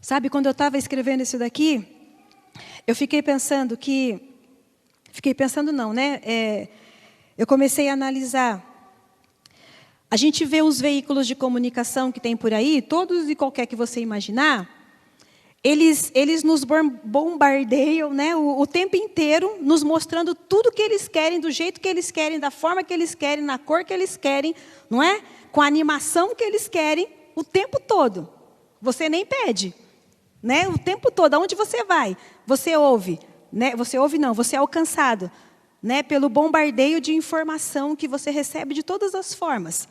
Sabe, quando eu estava escrevendo isso daqui, eu fiquei pensando que... eu comecei a analisar. A gente vê os veículos de comunicação que tem por aí, todos e qualquer que você imaginar, eles nos bombardeiam, né, o tempo inteiro, nos mostrando tudo que eles querem, do jeito que eles querem, da forma que eles querem, na cor que eles querem, não é? Com a animação que eles querem, o tempo todo. Você nem pede, né? O tempo todo, aonde você vai, você ouve, né? Você ouve não, você é alcançado, né, pelo bombardeio de informação que você recebe de todas as formas.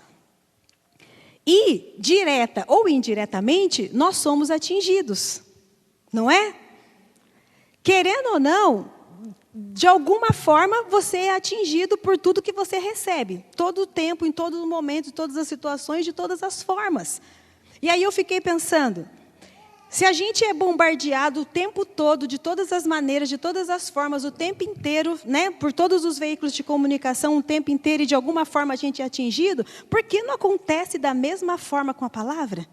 E, direta ou indiretamente, nós somos atingidos. Não é? Querendo ou não, de alguma forma você é atingido por tudo que você recebe. Todo o tempo, em todo o momento, em todas as situações, de todas as formas. E aí eu fiquei pensando, se a gente é bombardeado o tempo todo, de todas as maneiras, de todas as formas, o tempo inteiro, né, por todos os veículos de comunicação, o tempo inteiro, e de alguma forma a gente é atingido, por que não acontece da mesma forma com a palavra?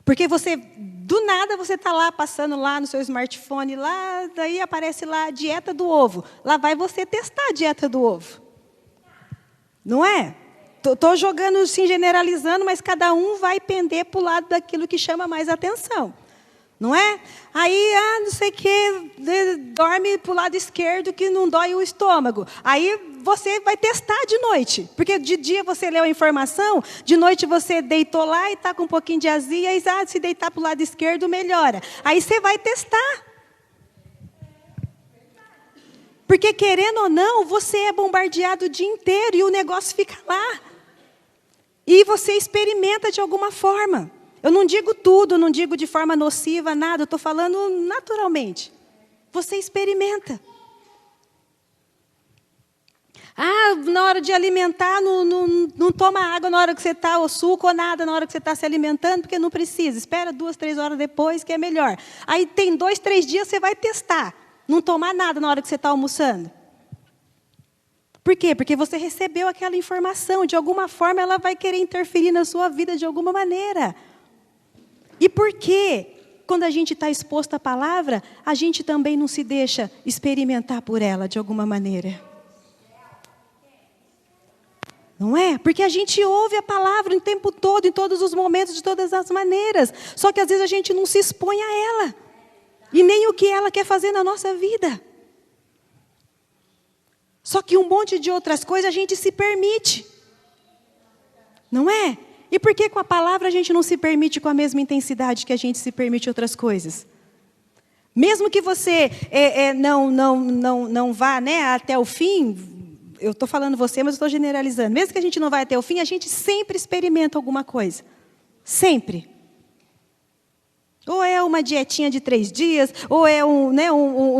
Porque você, do nada, você está lá, passando lá no seu smartphone, lá, daí aparece lá a dieta do ovo. Lá vai você testar a dieta do ovo. Não é? Estou jogando, assim, generalizando, mas cada um vai pender para o lado daquilo que chama mais atenção. Não é? Aí, não sei o quê, dorme para o lado esquerdo que não dói o estômago. Aí você vai testar de noite. Porque de dia você leu a informação, de noite você deitou lá e está com um pouquinho de azia, e se deitar para o lado esquerdo, melhora. Aí você vai testar. Porque, querendo ou não, você é bombardeado o dia inteiro e o negócio fica lá. E você experimenta de alguma forma. Eu não digo tudo, não digo de forma nociva, nada. Eu estou falando naturalmente. Você experimenta. Na hora de alimentar, não toma água na hora que você está, ou suco, ou nada na hora que você está se alimentando, porque não precisa. Espera 2, 3 horas depois, que é melhor. Aí tem 2, 3 dias, você vai testar. Não tomar nada na hora que você está almoçando. Por quê? Porque você recebeu aquela informação. De alguma forma, ela vai querer interferir na sua vida de alguma maneira. E por quê? Quando a gente está exposto à palavra, a gente também não se deixa experimentar por ela de alguma maneira. Não é? Porque a gente ouve a palavra o tempo todo, em todos os momentos, de todas as maneiras. Só que às vezes a gente não se expõe a ela. E nem o que ela quer fazer na nossa vida. Só que um monte de outras coisas a gente se permite. Não é? E por que com a palavra a gente não se permite com a mesma intensidade que a gente se permite outras coisas? Mesmo que você não vá, né, até o fim, eu estou falando você, mas estou generalizando. Mesmo que a gente não vá até o fim, a gente sempre experimenta alguma coisa. Sempre. Ou é uma dietinha de 3 dias, ou é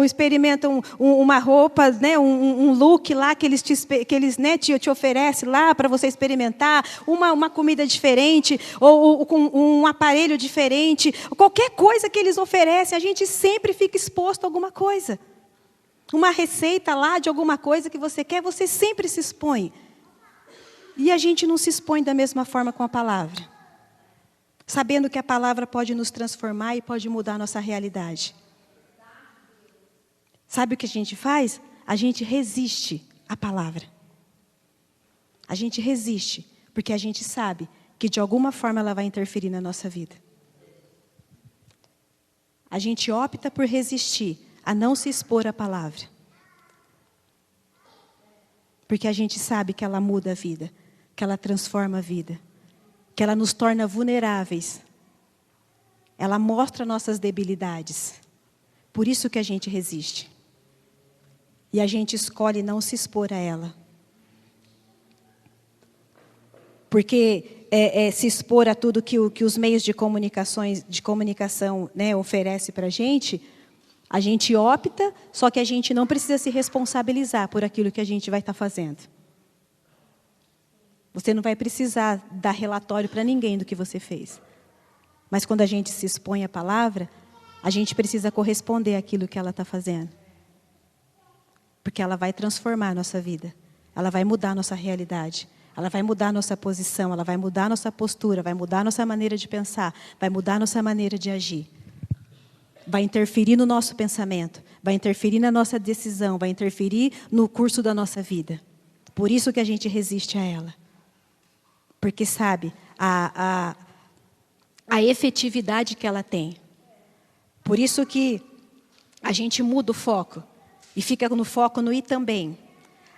experimenta uma roupa, né, um look lá que eles te oferecem lá para você experimentar, uma comida diferente, ou com um aparelho diferente, qualquer coisa que eles oferecem, a gente sempre fica exposto a alguma coisa. Uma receita lá de alguma coisa que você quer, você sempre se expõe. E a gente não se expõe da mesma forma com a palavra. Sabendo que a palavra pode nos transformar e pode mudar a nossa realidade. Sabe o que a gente faz? A gente resiste à palavra. A gente resiste, porque a gente sabe que de alguma forma ela vai interferir na nossa vida. A gente opta por resistir, a não se expor à palavra. Porque a gente sabe que ela muda a vida, que ela transforma a vida. Que ela nos torna vulneráveis. Ela mostra nossas debilidades. Por isso que a gente resiste. E a gente escolhe não se expor a ela. Porque se expor a tudo que os meios de comunicação, né, oferecem para a gente opta, só que a gente não precisa se responsabilizar por aquilo que a gente vai estar fazendo. Você não vai precisar dar relatório para ninguém do que você fez. Mas quando a gente se expõe à palavra, a gente precisa corresponder àquilo que ela está fazendo. Porque ela vai transformar a nossa vida. Ela vai mudar a nossa realidade. Ela vai mudar a nossa posição. Ela vai mudar a nossa postura. Vai mudar a nossa maneira de pensar. Vai mudar a nossa maneira de agir. Vai interferir no nosso pensamento. Vai interferir na nossa decisão. Vai interferir no curso da nossa vida. Por isso que a gente resiste a ela. Porque sabe a efetividade que ela tem. Por isso que a gente muda o foco. E fica no foco no ir também.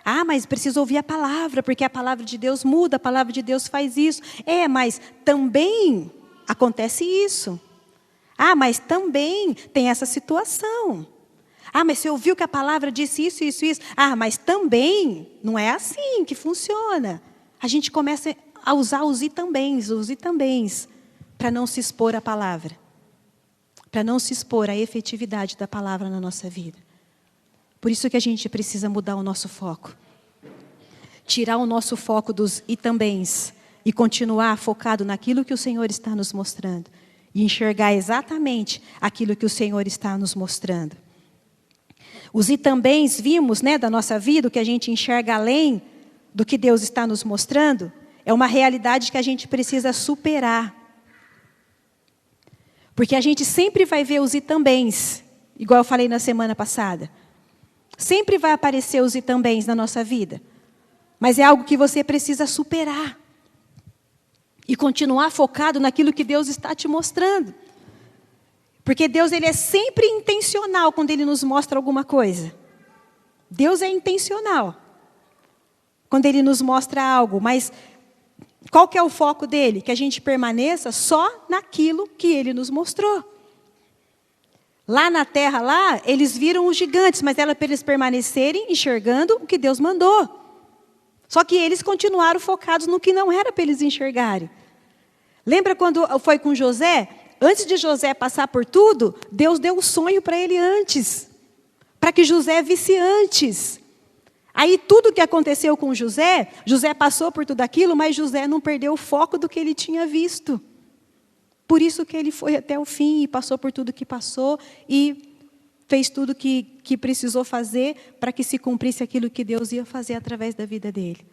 Ah, mas preciso ouvir a palavra, porque a palavra de Deus muda, a palavra de Deus faz isso. Mas também acontece isso. Ah, mas também tem essa situação. Ah, mas você ouviu que a palavra disse isso, isso, isso. Ah, mas também não é assim que funciona. A gente começa a usar os e tambéms, para não se expor à palavra. Para não se expor à efetividade da palavra na nossa vida. Por isso que a gente precisa mudar o nosso foco. Tirar o nosso foco dos e tambéms e continuar focado naquilo que o Senhor está nos mostrando. E enxergar exatamente aquilo que o Senhor está nos mostrando. Os e tambéms vimos, né, da nossa vida, o que a gente enxerga além do que Deus está nos mostrando, é uma realidade que a gente precisa superar. Porque a gente sempre vai ver os e tambéms, igual eu falei na semana passada. Sempre vai aparecer os e tambéms na nossa vida. Mas é algo que você precisa superar. E continuar focado naquilo que Deus está te mostrando. Porque Deus, Ele é sempre intencional quando Ele nos mostra alguma coisa. Deus é intencional quando Ele nos mostra algo, mas qual que é o foco dele? Que a gente permaneça só naquilo que Ele nos mostrou. Lá na terra, lá, eles viram os gigantes, mas era para eles permanecerem enxergando o que Deus mandou. Só que eles continuaram focados no que não era para eles enxergarem. Lembra quando foi com José? Antes de José passar por tudo, Deus deu um sonho para ele antes. Para que José visse antes. Aí tudo que aconteceu com José, José passou por tudo aquilo, mas José não perdeu o foco do que ele tinha visto. Por isso que ele foi até o fim e passou por tudo que passou e fez tudo que precisou fazer para que se cumprisse aquilo que Deus ia fazer através da vida dele.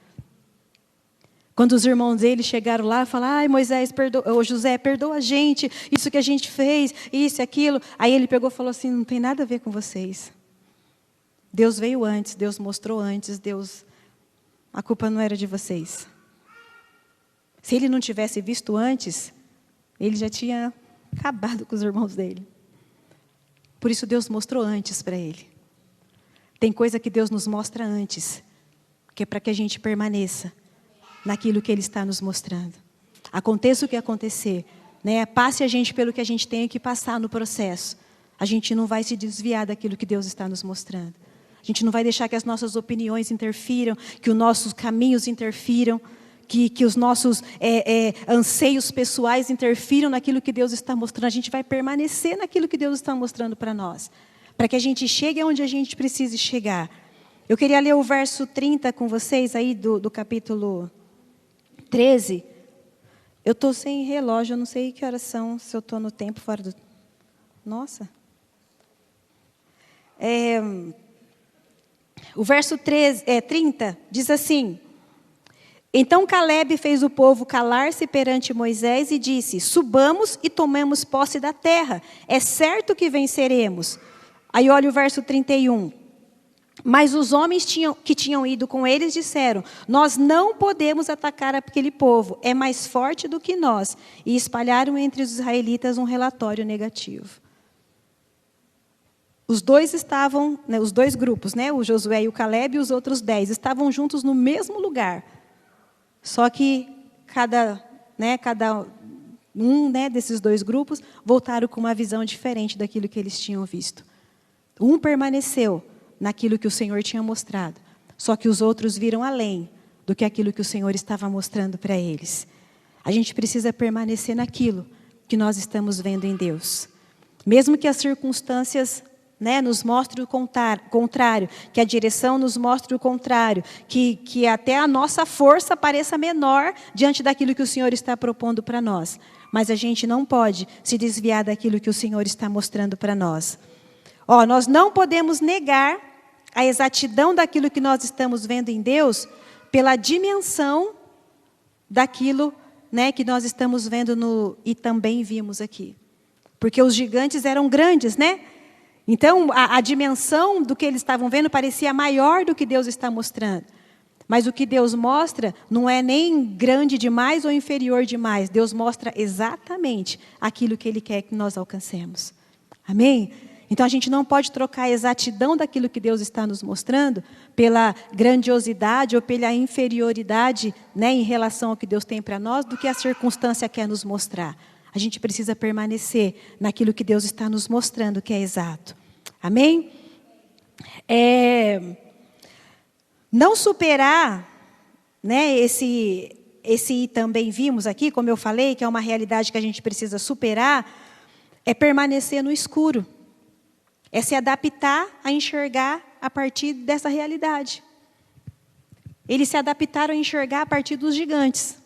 Quando os irmãos dele chegaram lá e falaram, ai Moisés, ou José, perdoa a gente, isso que a gente fez, isso e aquilo. Aí ele pegou e falou assim, não tem nada a ver com vocês. Deus veio antes, Deus mostrou antes, a culpa não era de vocês. Se ele não tivesse visto antes, ele já tinha acabado com os irmãos dele. Por isso Deus mostrou antes para ele. Tem coisa que Deus nos mostra antes, que é para que a gente permaneça naquilo que Ele está nos mostrando. Aconteça o que acontecer, né? Passe a gente pelo que a gente tem que passar no processo. A gente não vai se desviar daquilo que Deus está nos mostrando. A gente não vai deixar que as nossas opiniões interfiram, que os nossos caminhos interfiram, que os nossos anseios pessoais interfiram naquilo que Deus está mostrando. A gente vai permanecer naquilo que Deus está mostrando para nós, para que a gente chegue onde a gente precise chegar. Eu queria ler o verso 30 com vocês, aí do capítulo 13. Eu estou sem relógio, eu não sei que horas são, se eu estou no tempo fora do... Nossa! O verso 30 diz assim: Então Calebe fez o povo calar-se perante Moisés e disse, subamos e tomemos posse da terra, é certo que venceremos. Aí olha o verso 31. Mas os homens que tinham ido com eles disseram, nós não podemos atacar aquele povo, é mais forte do que nós. E espalharam entre os israelitas um relatório negativo. Os dois estavam, né, os dois grupos, né, o Josué e o Calebe e os outros 10, estavam juntos no mesmo lugar. Só que cada um desses dois grupos voltaram com uma visão diferente daquilo que eles tinham visto. Um permaneceu naquilo que o Senhor tinha mostrado. Só que os outros viram além do que aquilo que o Senhor estava mostrando para eles. A gente precisa permanecer naquilo que nós estamos vendo em Deus. Mesmo que as circunstâncias, né, nos mostrem o contrário, que a direção nos mostre o contrário, que até a nossa força pareça menor diante daquilo que o Senhor está propondo para nós. Mas a gente não pode se desviar daquilo que o Senhor está mostrando para nós. Nós não podemos negar a exatidão daquilo que nós estamos vendo em Deus pela dimensão daquilo, né, que nós estamos vendo e também vimos aqui. Porque os gigantes eram grandes, né? Então, a dimensão do que eles estavam vendo parecia maior do que Deus está mostrando. Mas o que Deus mostra não é nem grande demais ou inferior demais. Deus mostra exatamente aquilo que Ele quer que nós alcancemos. Amém? Então, a gente não pode trocar a exatidão daquilo que Deus está nos mostrando pela grandiosidade ou pela inferioridade, né, em relação ao que Deus tem para nós, do que a circunstância quer nos mostrar. A gente precisa permanecer naquilo que Deus está nos mostrando, que é exato. Amém? Não superar, né, esse também vimos aqui, como eu falei, que é uma realidade que a gente precisa superar, é permanecer no escuro. É se adaptar a enxergar a partir dessa realidade. Eles se adaptaram a enxergar a partir dos gigantes.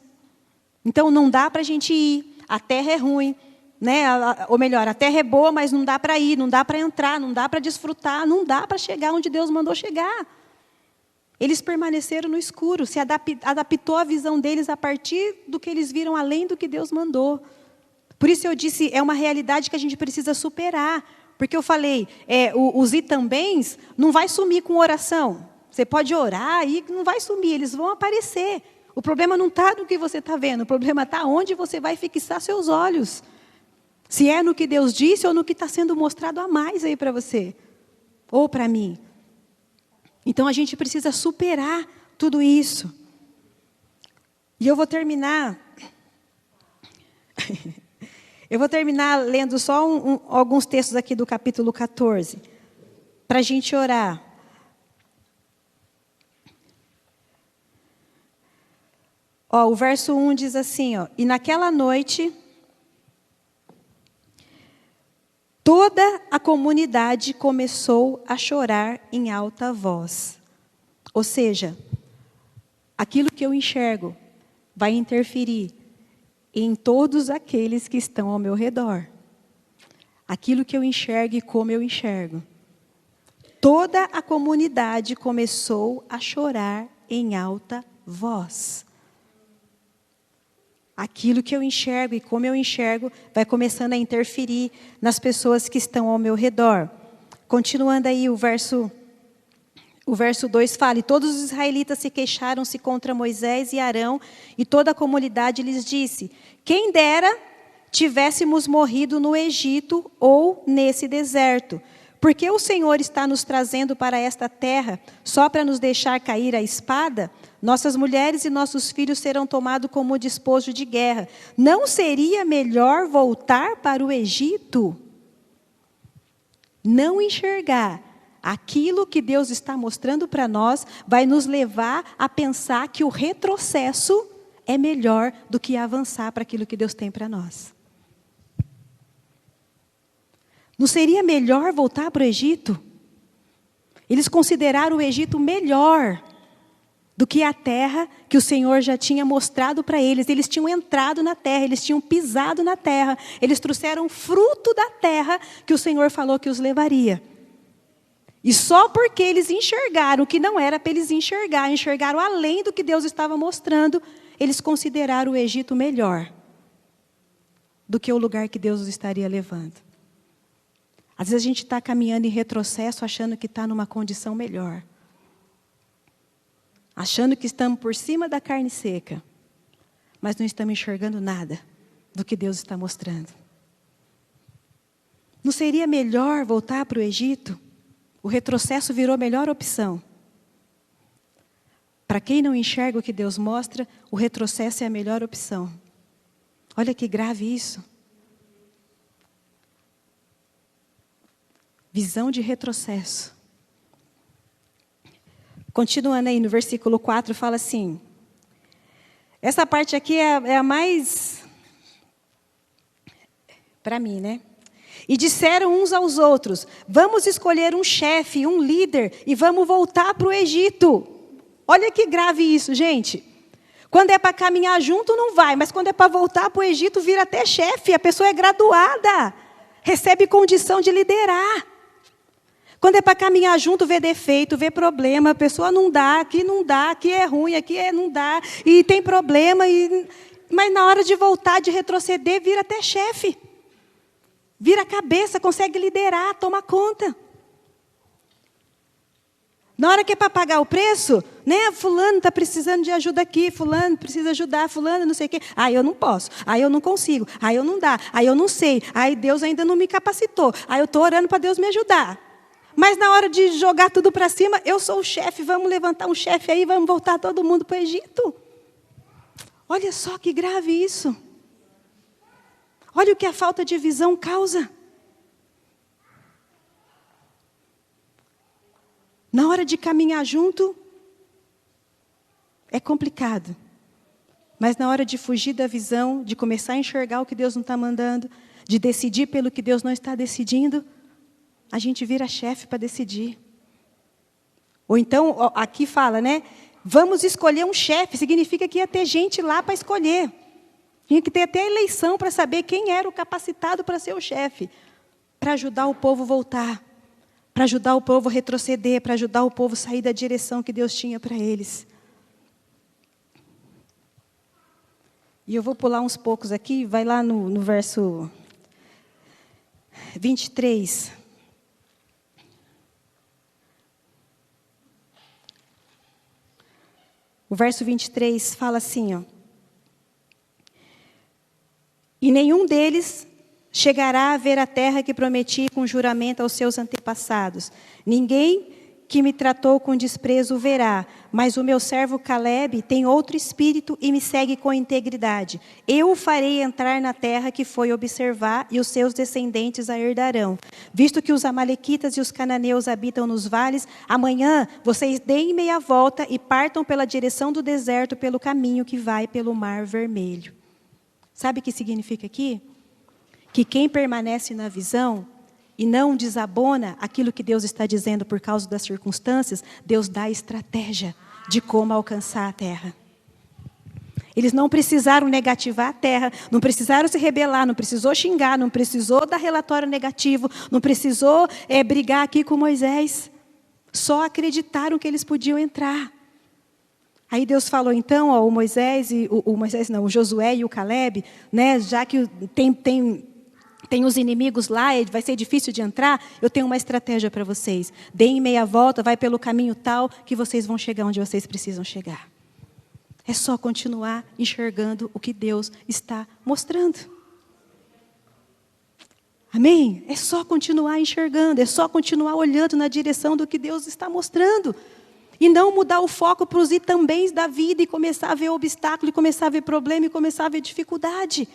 Então, não dá para a gente ir. A terra é ruim, né? Ou melhor, a terra é boa, mas não dá para ir, não dá para entrar, não dá para desfrutar, não dá para chegar onde Deus mandou chegar. Eles permaneceram no escuro, se adaptou a visão deles a partir do que eles viram além do que Deus mandou. Por isso eu disse, é uma realidade que a gente precisa superar. Porque eu falei, os itambéns não vai sumir com oração. Você pode orar e não vai sumir, eles vão aparecer. O problema não está no que você está vendo, o problema está onde você vai fixar seus olhos. Se é no que Deus disse ou no que está sendo mostrado a mais aí para você. Ou para mim. Então a gente precisa superar tudo isso. E eu vou terminar... Eu vou terminar lendo só alguns textos aqui do capítulo 14, para a gente orar. O verso 1 diz assim, e naquela noite, toda a comunidade começou a chorar em alta voz. Ou seja, aquilo que eu enxergo vai interferir em todos aqueles que estão ao meu redor. Aquilo que eu enxergo e como eu enxergo Toda a comunidade começou a chorar em alta voz. Aquilo que eu enxergo e como eu enxergo vai começando a interferir nas pessoas que estão ao meu redor. Continuando aí, o verso 2 fala: e todos os israelitas se queixaram-se contra Moisés e Arão, e toda a comunidade lhes disse: quem dera tivéssemos morrido no Egito ou nesse deserto. Porque o Senhor está nos trazendo para esta terra só para nos deixar cair a espada? Nossas mulheres e nossos filhos serão tomados como despojo de guerra. Não seria melhor voltar para o Egito? Não enxergar aquilo que Deus está mostrando para nós vai nos levar a pensar que o retrocesso é melhor do que avançar para aquilo que Deus tem para nós. Não seria melhor voltar para o Egito? Eles consideraram o Egito melhor do que a terra que o Senhor já tinha mostrado para eles. Eles tinham entrado na terra, eles tinham pisado na terra. Eles trouxeram fruto da terra que o Senhor falou que os levaria. E só porque eles enxergaram o que não era para eles enxergaram além do que Deus estava mostrando, eles consideraram o Egito melhor do que o lugar que Deus os estaria levando. Às vezes a gente está caminhando em retrocesso, achando que está numa condição melhor. Achando que estamos por cima da carne seca. Mas não estamos enxergando nada do que Deus está mostrando. Não seria melhor voltar para o Egito? O retrocesso virou a melhor opção. Para quem não enxerga o que Deus mostra, o retrocesso é a melhor opção. Olha que grave isso. Visão de retrocesso. Continuando aí no versículo 4, fala assim. Essa parte aqui é a mais... para mim, né? E disseram uns aos outros: vamos escolher um chefe, um líder, e vamos voltar para o Egito. Olha que grave isso, gente. Quando é para caminhar junto, não vai. Mas quando é para voltar para o Egito, vira até chefe. A pessoa é graduada. Recebe condição de liderar. Quando é para caminhar junto, vê defeito, vê problema, a pessoa não dá, aqui é ruim, não dá, e tem problema, mas na hora de voltar, de retroceder, vira até chefe. Vira a cabeça, consegue liderar, toma conta. Na hora que é para pagar o preço, né? Fulano está precisando de ajuda aqui, fulano precisa ajudar, fulano não sei o quê. Eu não posso, eu não consigo, eu não dá, eu não sei, Deus ainda não me capacitou, eu estou orando para Deus me ajudar. Mas na hora de jogar tudo para cima, eu sou o chefe, vamos levantar um chefe aí, vamos voltar todo mundo para o Egito. Olha só que grave isso. Olha o que a falta de visão causa. Na hora de caminhar junto, é complicado. Mas na hora de fugir da visão, de começar a enxergar o que Deus não está mandando, de decidir pelo que Deus não está decidindo, a gente vira chefe para decidir. Ou então, aqui fala, né? Vamos escolher um chefe. Significa que ia ter gente lá para escolher. Tinha que ter até a eleição para saber quem era o capacitado para ser o chefe. Para ajudar o povo a voltar. Para ajudar o povo a retroceder. Para ajudar o povo a sair da direção que Deus tinha para eles. E eu vou pular uns poucos aqui. Vai lá no verso 23. O verso 23 fala assim, ó. E nenhum deles chegará a ver a terra que prometi com juramento aos seus antepassados. Ninguém que me tratou com desprezo verá, mas o meu servo Caleb tem outro espírito e me segue com integridade. Eu o farei entrar na terra que foi observar e os seus descendentes a herdarão. Visto que os amalequitas e os cananeus habitam nos vales, amanhã vocês deem meia volta e partam pela direção do deserto pelo caminho que vai pelo Mar Vermelho. Sabe o que significa aqui? Que quem permanece na visão e não desabona aquilo que Deus está dizendo por causa das circunstâncias, Deus dá estratégia de como alcançar a terra. Eles não precisaram negativar a terra, não precisaram se rebelar, não precisou xingar, não precisou dar relatório negativo, não precisou brigar aqui com Moisés. só acreditaram que eles podiam entrar. Aí Deus falou então, ó, o Josué e o Caleb, né, já que tem os inimigos lá, vai ser difícil de entrar, eu tenho uma estratégia para vocês. Deem meia volta, vai pelo caminho tal, que vocês vão chegar onde vocês precisam chegar. É só continuar enxergando o que Deus está mostrando. Amém? É só continuar enxergando, é só continuar olhando na direção do que Deus está mostrando. E não mudar o foco para os itambéns da vida e começar a ver obstáculo, e começar a ver problema, e começar a ver dificuldade.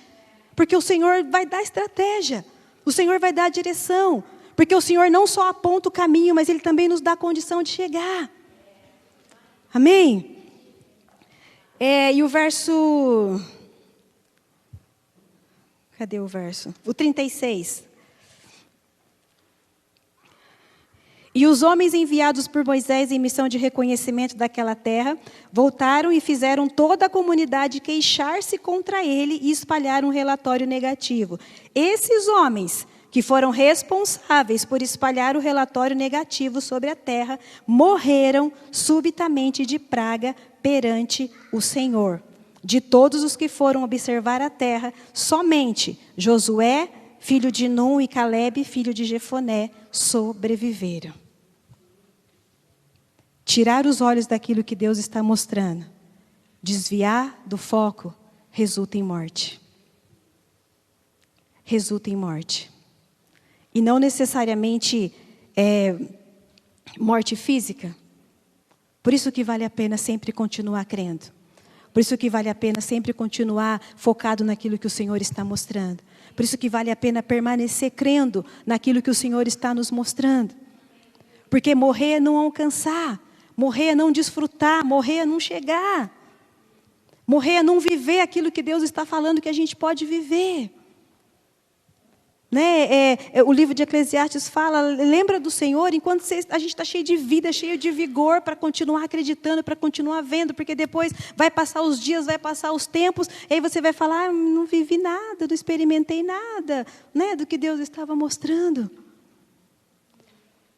Porque o Senhor vai dar estratégia, o Senhor vai dar direção. Porque o Senhor não só aponta o caminho, mas Ele também nos dá a condição de chegar. Amém? E o verso... Cadê o verso? O 36. E os homens enviados por Moisés em missão de reconhecimento daquela terra, voltaram e fizeram toda a comunidade queixar-se contra ele e espalhar um relatório negativo. Esses homens, que foram responsáveis por espalhar o relatório negativo sobre a terra, morreram subitamente de praga perante o Senhor. De todos os que foram observar a terra, somente Josué, filho de Num, e Caleb, filho de Jefoné, sobreviveram. Tirar os olhos daquilo que Deus está mostrando, desviar do foco, resulta em morte. Resulta em morte. E não necessariamente morte física. Por isso que vale a pena sempre continuar crendo. Por isso que vale a pena sempre continuar focado naquilo que o Senhor está mostrando. Por isso que vale a pena permanecer crendo naquilo que o Senhor está nos mostrando. Porque morrer é não alcançar. Morrer é não desfrutar. Morrer é não chegar. Morrer é não viver aquilo que Deus está falando que a gente pode viver. Né? O livro de Eclesiastes fala, lembra do Senhor, enquanto a gente está cheio de vida, cheio de vigor para continuar acreditando, para continuar vendo, porque depois vai passar os dias, vai passar os tempos, e aí você vai falar, não vivi nada, não experimentei nada, né, do que Deus estava mostrando.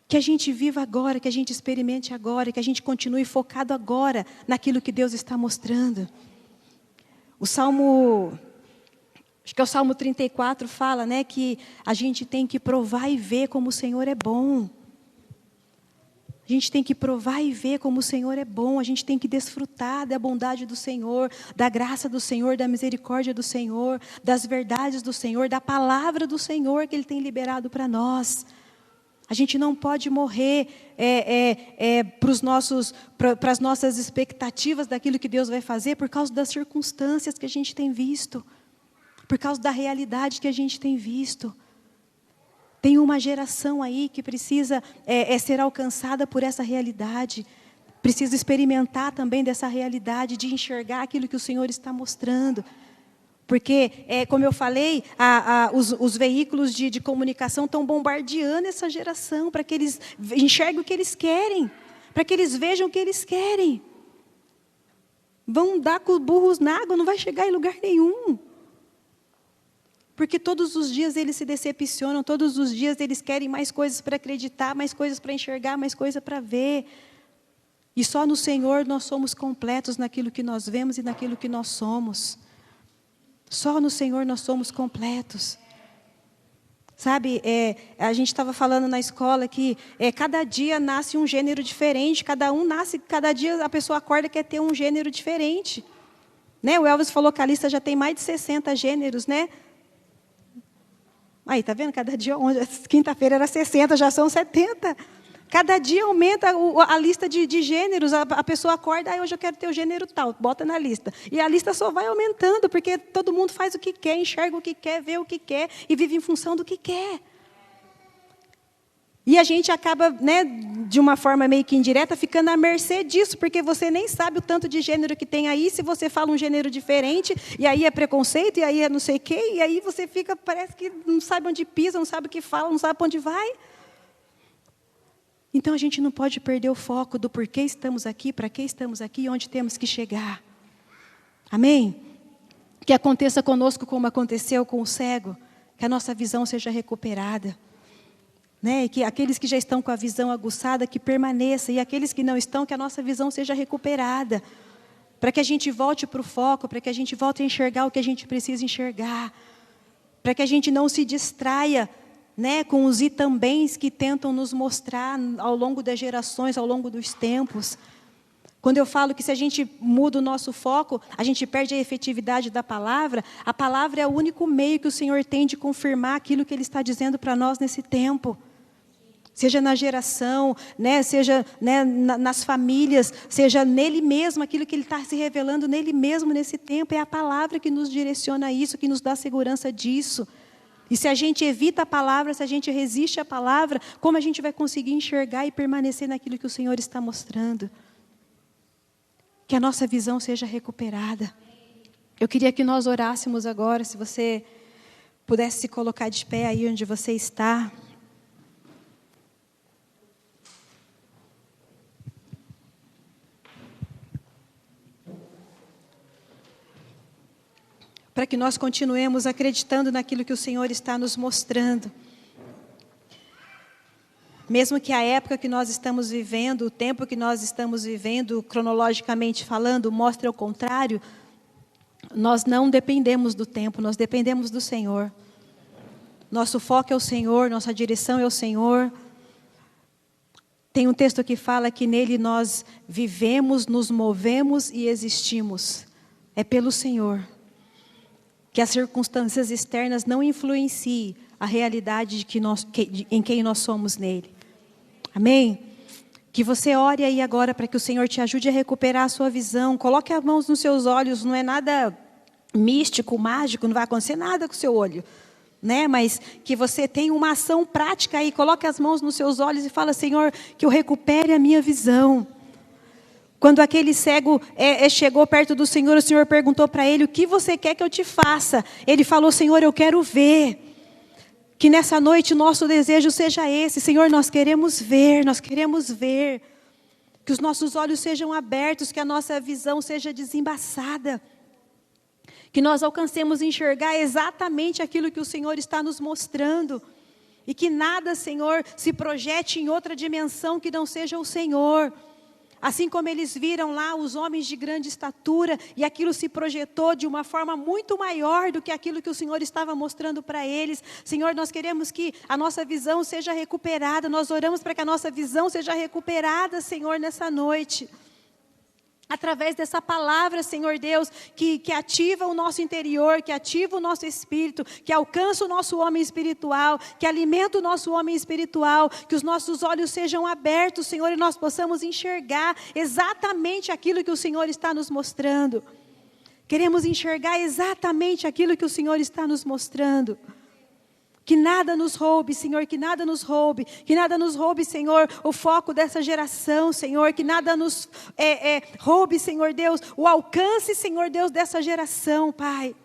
Que a gente viva agora, que a gente experimente agora, que a gente continue focado agora naquilo que Deus está mostrando. O Salmo... Acho que é o Salmo 34 fala, né, que a gente tem que provar e ver como o Senhor é bom. A gente tem que provar e ver como o Senhor é bom. A gente tem que desfrutar da bondade do Senhor, da graça do Senhor, da misericórdia do Senhor, das verdades do Senhor, da palavra do Senhor que Ele tem liberado para nós. A gente não pode morrer para as nossas expectativas daquilo que Deus vai fazer por causa das circunstâncias que a gente tem visto. Por causa da realidade que a gente tem visto. Tem uma geração aí que precisa ser alcançada por essa realidade. Precisa experimentar também dessa realidade, de enxergar aquilo que o Senhor está mostrando. Porque, como eu falei, os veículos de comunicação estão bombardeando essa geração para que eles enxerguem o que eles querem. Para que eles vejam o que eles querem. Vão dar com burros na água, não vai chegar em lugar nenhum. Porque todos os dias eles se decepcionam, todos os dias eles querem mais coisas para acreditar, mais coisas para enxergar, mais coisas para ver. E só no Senhor nós somos completos naquilo que nós vemos e naquilo que nós somos. Só no Senhor nós somos completos. Sabe, a gente estava falando na escola que cada dia nasce um gênero diferente, cada dia a pessoa acorda e quer ter um gênero diferente. Né? O Elvis falou que a lista já tem mais de 60 gêneros, né? Aí, tá vendo? Cada dia, quinta-feira era 60, já são 70. Cada dia aumenta a lista de gêneros. A pessoa acorda, hoje eu quero ter o gênero tal, bota na lista. E a lista só vai aumentando, porque todo mundo faz o que quer, enxerga o que quer, vê o que quer e vive em função do que quer. E a gente acaba, né, de uma forma meio que indireta, ficando à mercê disso, porque você nem sabe o tanto de gênero que tem aí, se você fala um gênero diferente, e aí é preconceito, e aí é não sei o quê, e aí você fica, parece que não sabe onde pisa, não sabe o que fala, não sabe para onde vai. Então a gente não pode perder o foco do porquê estamos aqui, para que estamos aqui e onde temos que chegar. Amém? Que aconteça conosco como aconteceu com o cego, que a nossa visão seja recuperada. né? E que aqueles que já estão com a visão aguçada, que permaneça. E aqueles que não estão, que a nossa visão seja recuperada. Para que a gente volte para o foco, para que a gente volte a enxergar o que a gente precisa enxergar. Para que a gente não se distraia, né, com os itambéns que tentam nos mostrar ao longo das gerações, ao longo dos tempos. Quando eu falo que se a gente muda o nosso foco, a gente perde a efetividade da palavra, a palavra é o único meio que o Senhor tem de confirmar aquilo que Ele está dizendo para nós nesse tempo. Seja na geração, né, seja, né, nas famílias, seja nele mesmo, aquilo que Ele está se revelando nele mesmo nesse tempo. É a palavra que nos direciona a isso, que nos dá segurança disso. E se a gente evita a palavra, se a gente resiste à palavra, como a gente vai conseguir enxergar e permanecer naquilo que o Senhor está mostrando? Que a nossa visão seja recuperada. Eu queria que nós orássemos agora, se você pudesse se colocar de pé aí onde você está. Para que nós continuemos acreditando naquilo que o Senhor está nos mostrando. Mesmo que a época que nós estamos vivendo, o tempo que nós estamos vivendo, cronologicamente falando, mostre ao contrário, nós não dependemos do tempo, nós dependemos do Senhor. Nosso foco é o Senhor, nossa direção é o Senhor. Tem um texto que fala que nele nós vivemos, nos movemos e existimos. É pelo Senhor. Que as circunstâncias externas não influenciem a realidade em quem nós somos nele. Amém? Que você ore aí agora para que o Senhor te ajude a recuperar a sua visão. Coloque as mãos nos seus olhos, não é nada místico, mágico, não vai acontecer nada com o seu olho. Né? Mas que você tenha uma ação prática aí, coloque as mãos nos seus olhos e fala, Senhor, que eu recupere a minha visão. Quando aquele cego chegou perto do Senhor, o Senhor perguntou para ele, o que você quer que eu te faça? Ele falou, Senhor, eu quero ver. Que nessa noite nosso desejo seja esse. Senhor, nós queremos ver, nós queremos ver. Que os nossos olhos sejam abertos, que a nossa visão seja desembaçada. Que nós alcancemos enxergar exatamente aquilo que o Senhor está nos mostrando. E que nada, Senhor, se projete em outra dimensão que não seja o Senhor. Assim como eles viram lá os homens de grande estatura, e aquilo se projetou de uma forma muito maior do que aquilo que o Senhor estava mostrando para eles. Senhor, nós queremos que a nossa visão seja recuperada, nós oramos para que a nossa visão seja recuperada, Senhor, nessa noite. Através dessa palavra, Senhor Deus, que ativa o nosso interior, que ativa o nosso espírito, que alcança o nosso homem espiritual, que alimenta o nosso homem espiritual, que os nossos olhos sejam abertos, Senhor, e nós possamos enxergar exatamente aquilo que o Senhor está nos mostrando. Queremos enxergar exatamente aquilo que o Senhor está nos mostrando. Que nada nos roube, Senhor, que nada nos roube, Senhor, o foco dessa geração, Senhor, que nada nos roube, Senhor Deus, o alcance, Senhor Deus, dessa geração, Pai.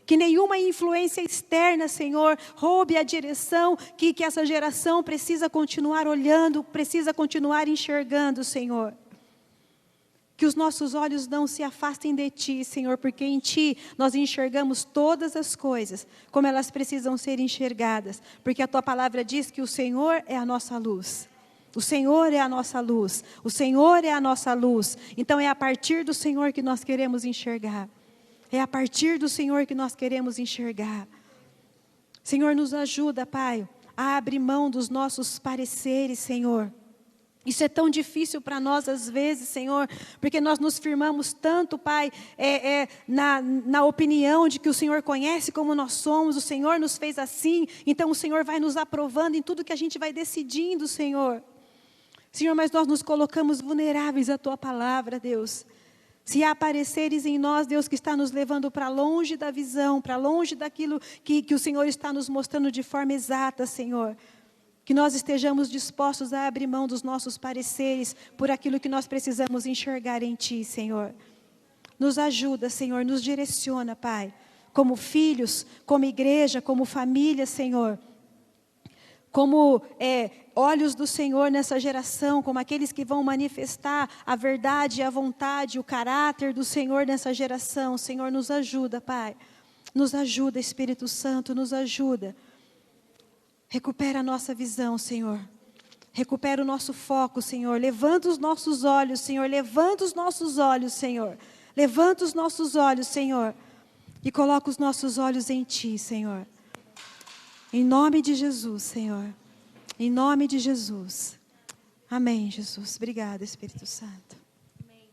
Que nenhuma influência externa, Senhor, roube a direção que essa geração precisa continuar olhando, precisa continuar enxergando, Senhor. Que os nossos olhos não se afastem de Ti, Senhor, porque em Ti nós enxergamos todas as coisas, como elas precisam ser enxergadas. Porque a Tua palavra diz que o Senhor é a nossa luz. O Senhor é a nossa luz. O Senhor é a nossa luz. Então é a partir do Senhor que nós queremos enxergar. É a partir do Senhor que nós queremos enxergar. Senhor, nos ajuda, Pai, a abrir mão dos nossos pareceres, Senhor. Isso é tão difícil para nós às vezes, Senhor, porque nós nos firmamos tanto, Pai, na opinião de que o Senhor conhece como nós somos, o Senhor nos fez assim, então o Senhor vai nos aprovando em tudo que a gente vai decidindo, Senhor. Senhor, mas nós nos colocamos vulneráveis à Tua palavra, Deus. Se há apareceres em nós, Deus, que está nos levando para longe da visão, para longe daquilo que o Senhor está nos mostrando de forma exata, Senhor. Que nós estejamos dispostos a abrir mão dos nossos pareceres por aquilo que nós precisamos enxergar em Ti, Senhor. Nos ajuda, Senhor, nos direciona, Pai. Como filhos, como igreja, como família, Senhor. Como olhos do Senhor nessa geração, como aqueles que vão manifestar a verdade, a vontade, o caráter do Senhor nessa geração. Senhor, nos ajuda, Pai. Nos ajuda, Espírito Santo, nos ajuda. Recupera a nossa visão, Senhor. Recupera o nosso foco, Senhor. Levanta os nossos olhos, Senhor. Levanta os nossos olhos, Senhor. Levanta os nossos olhos, Senhor. E coloca os nossos olhos em Ti, Senhor. Em nome de Jesus, Senhor. Em nome de Jesus. Amém, Jesus. Obrigada, Espírito Santo.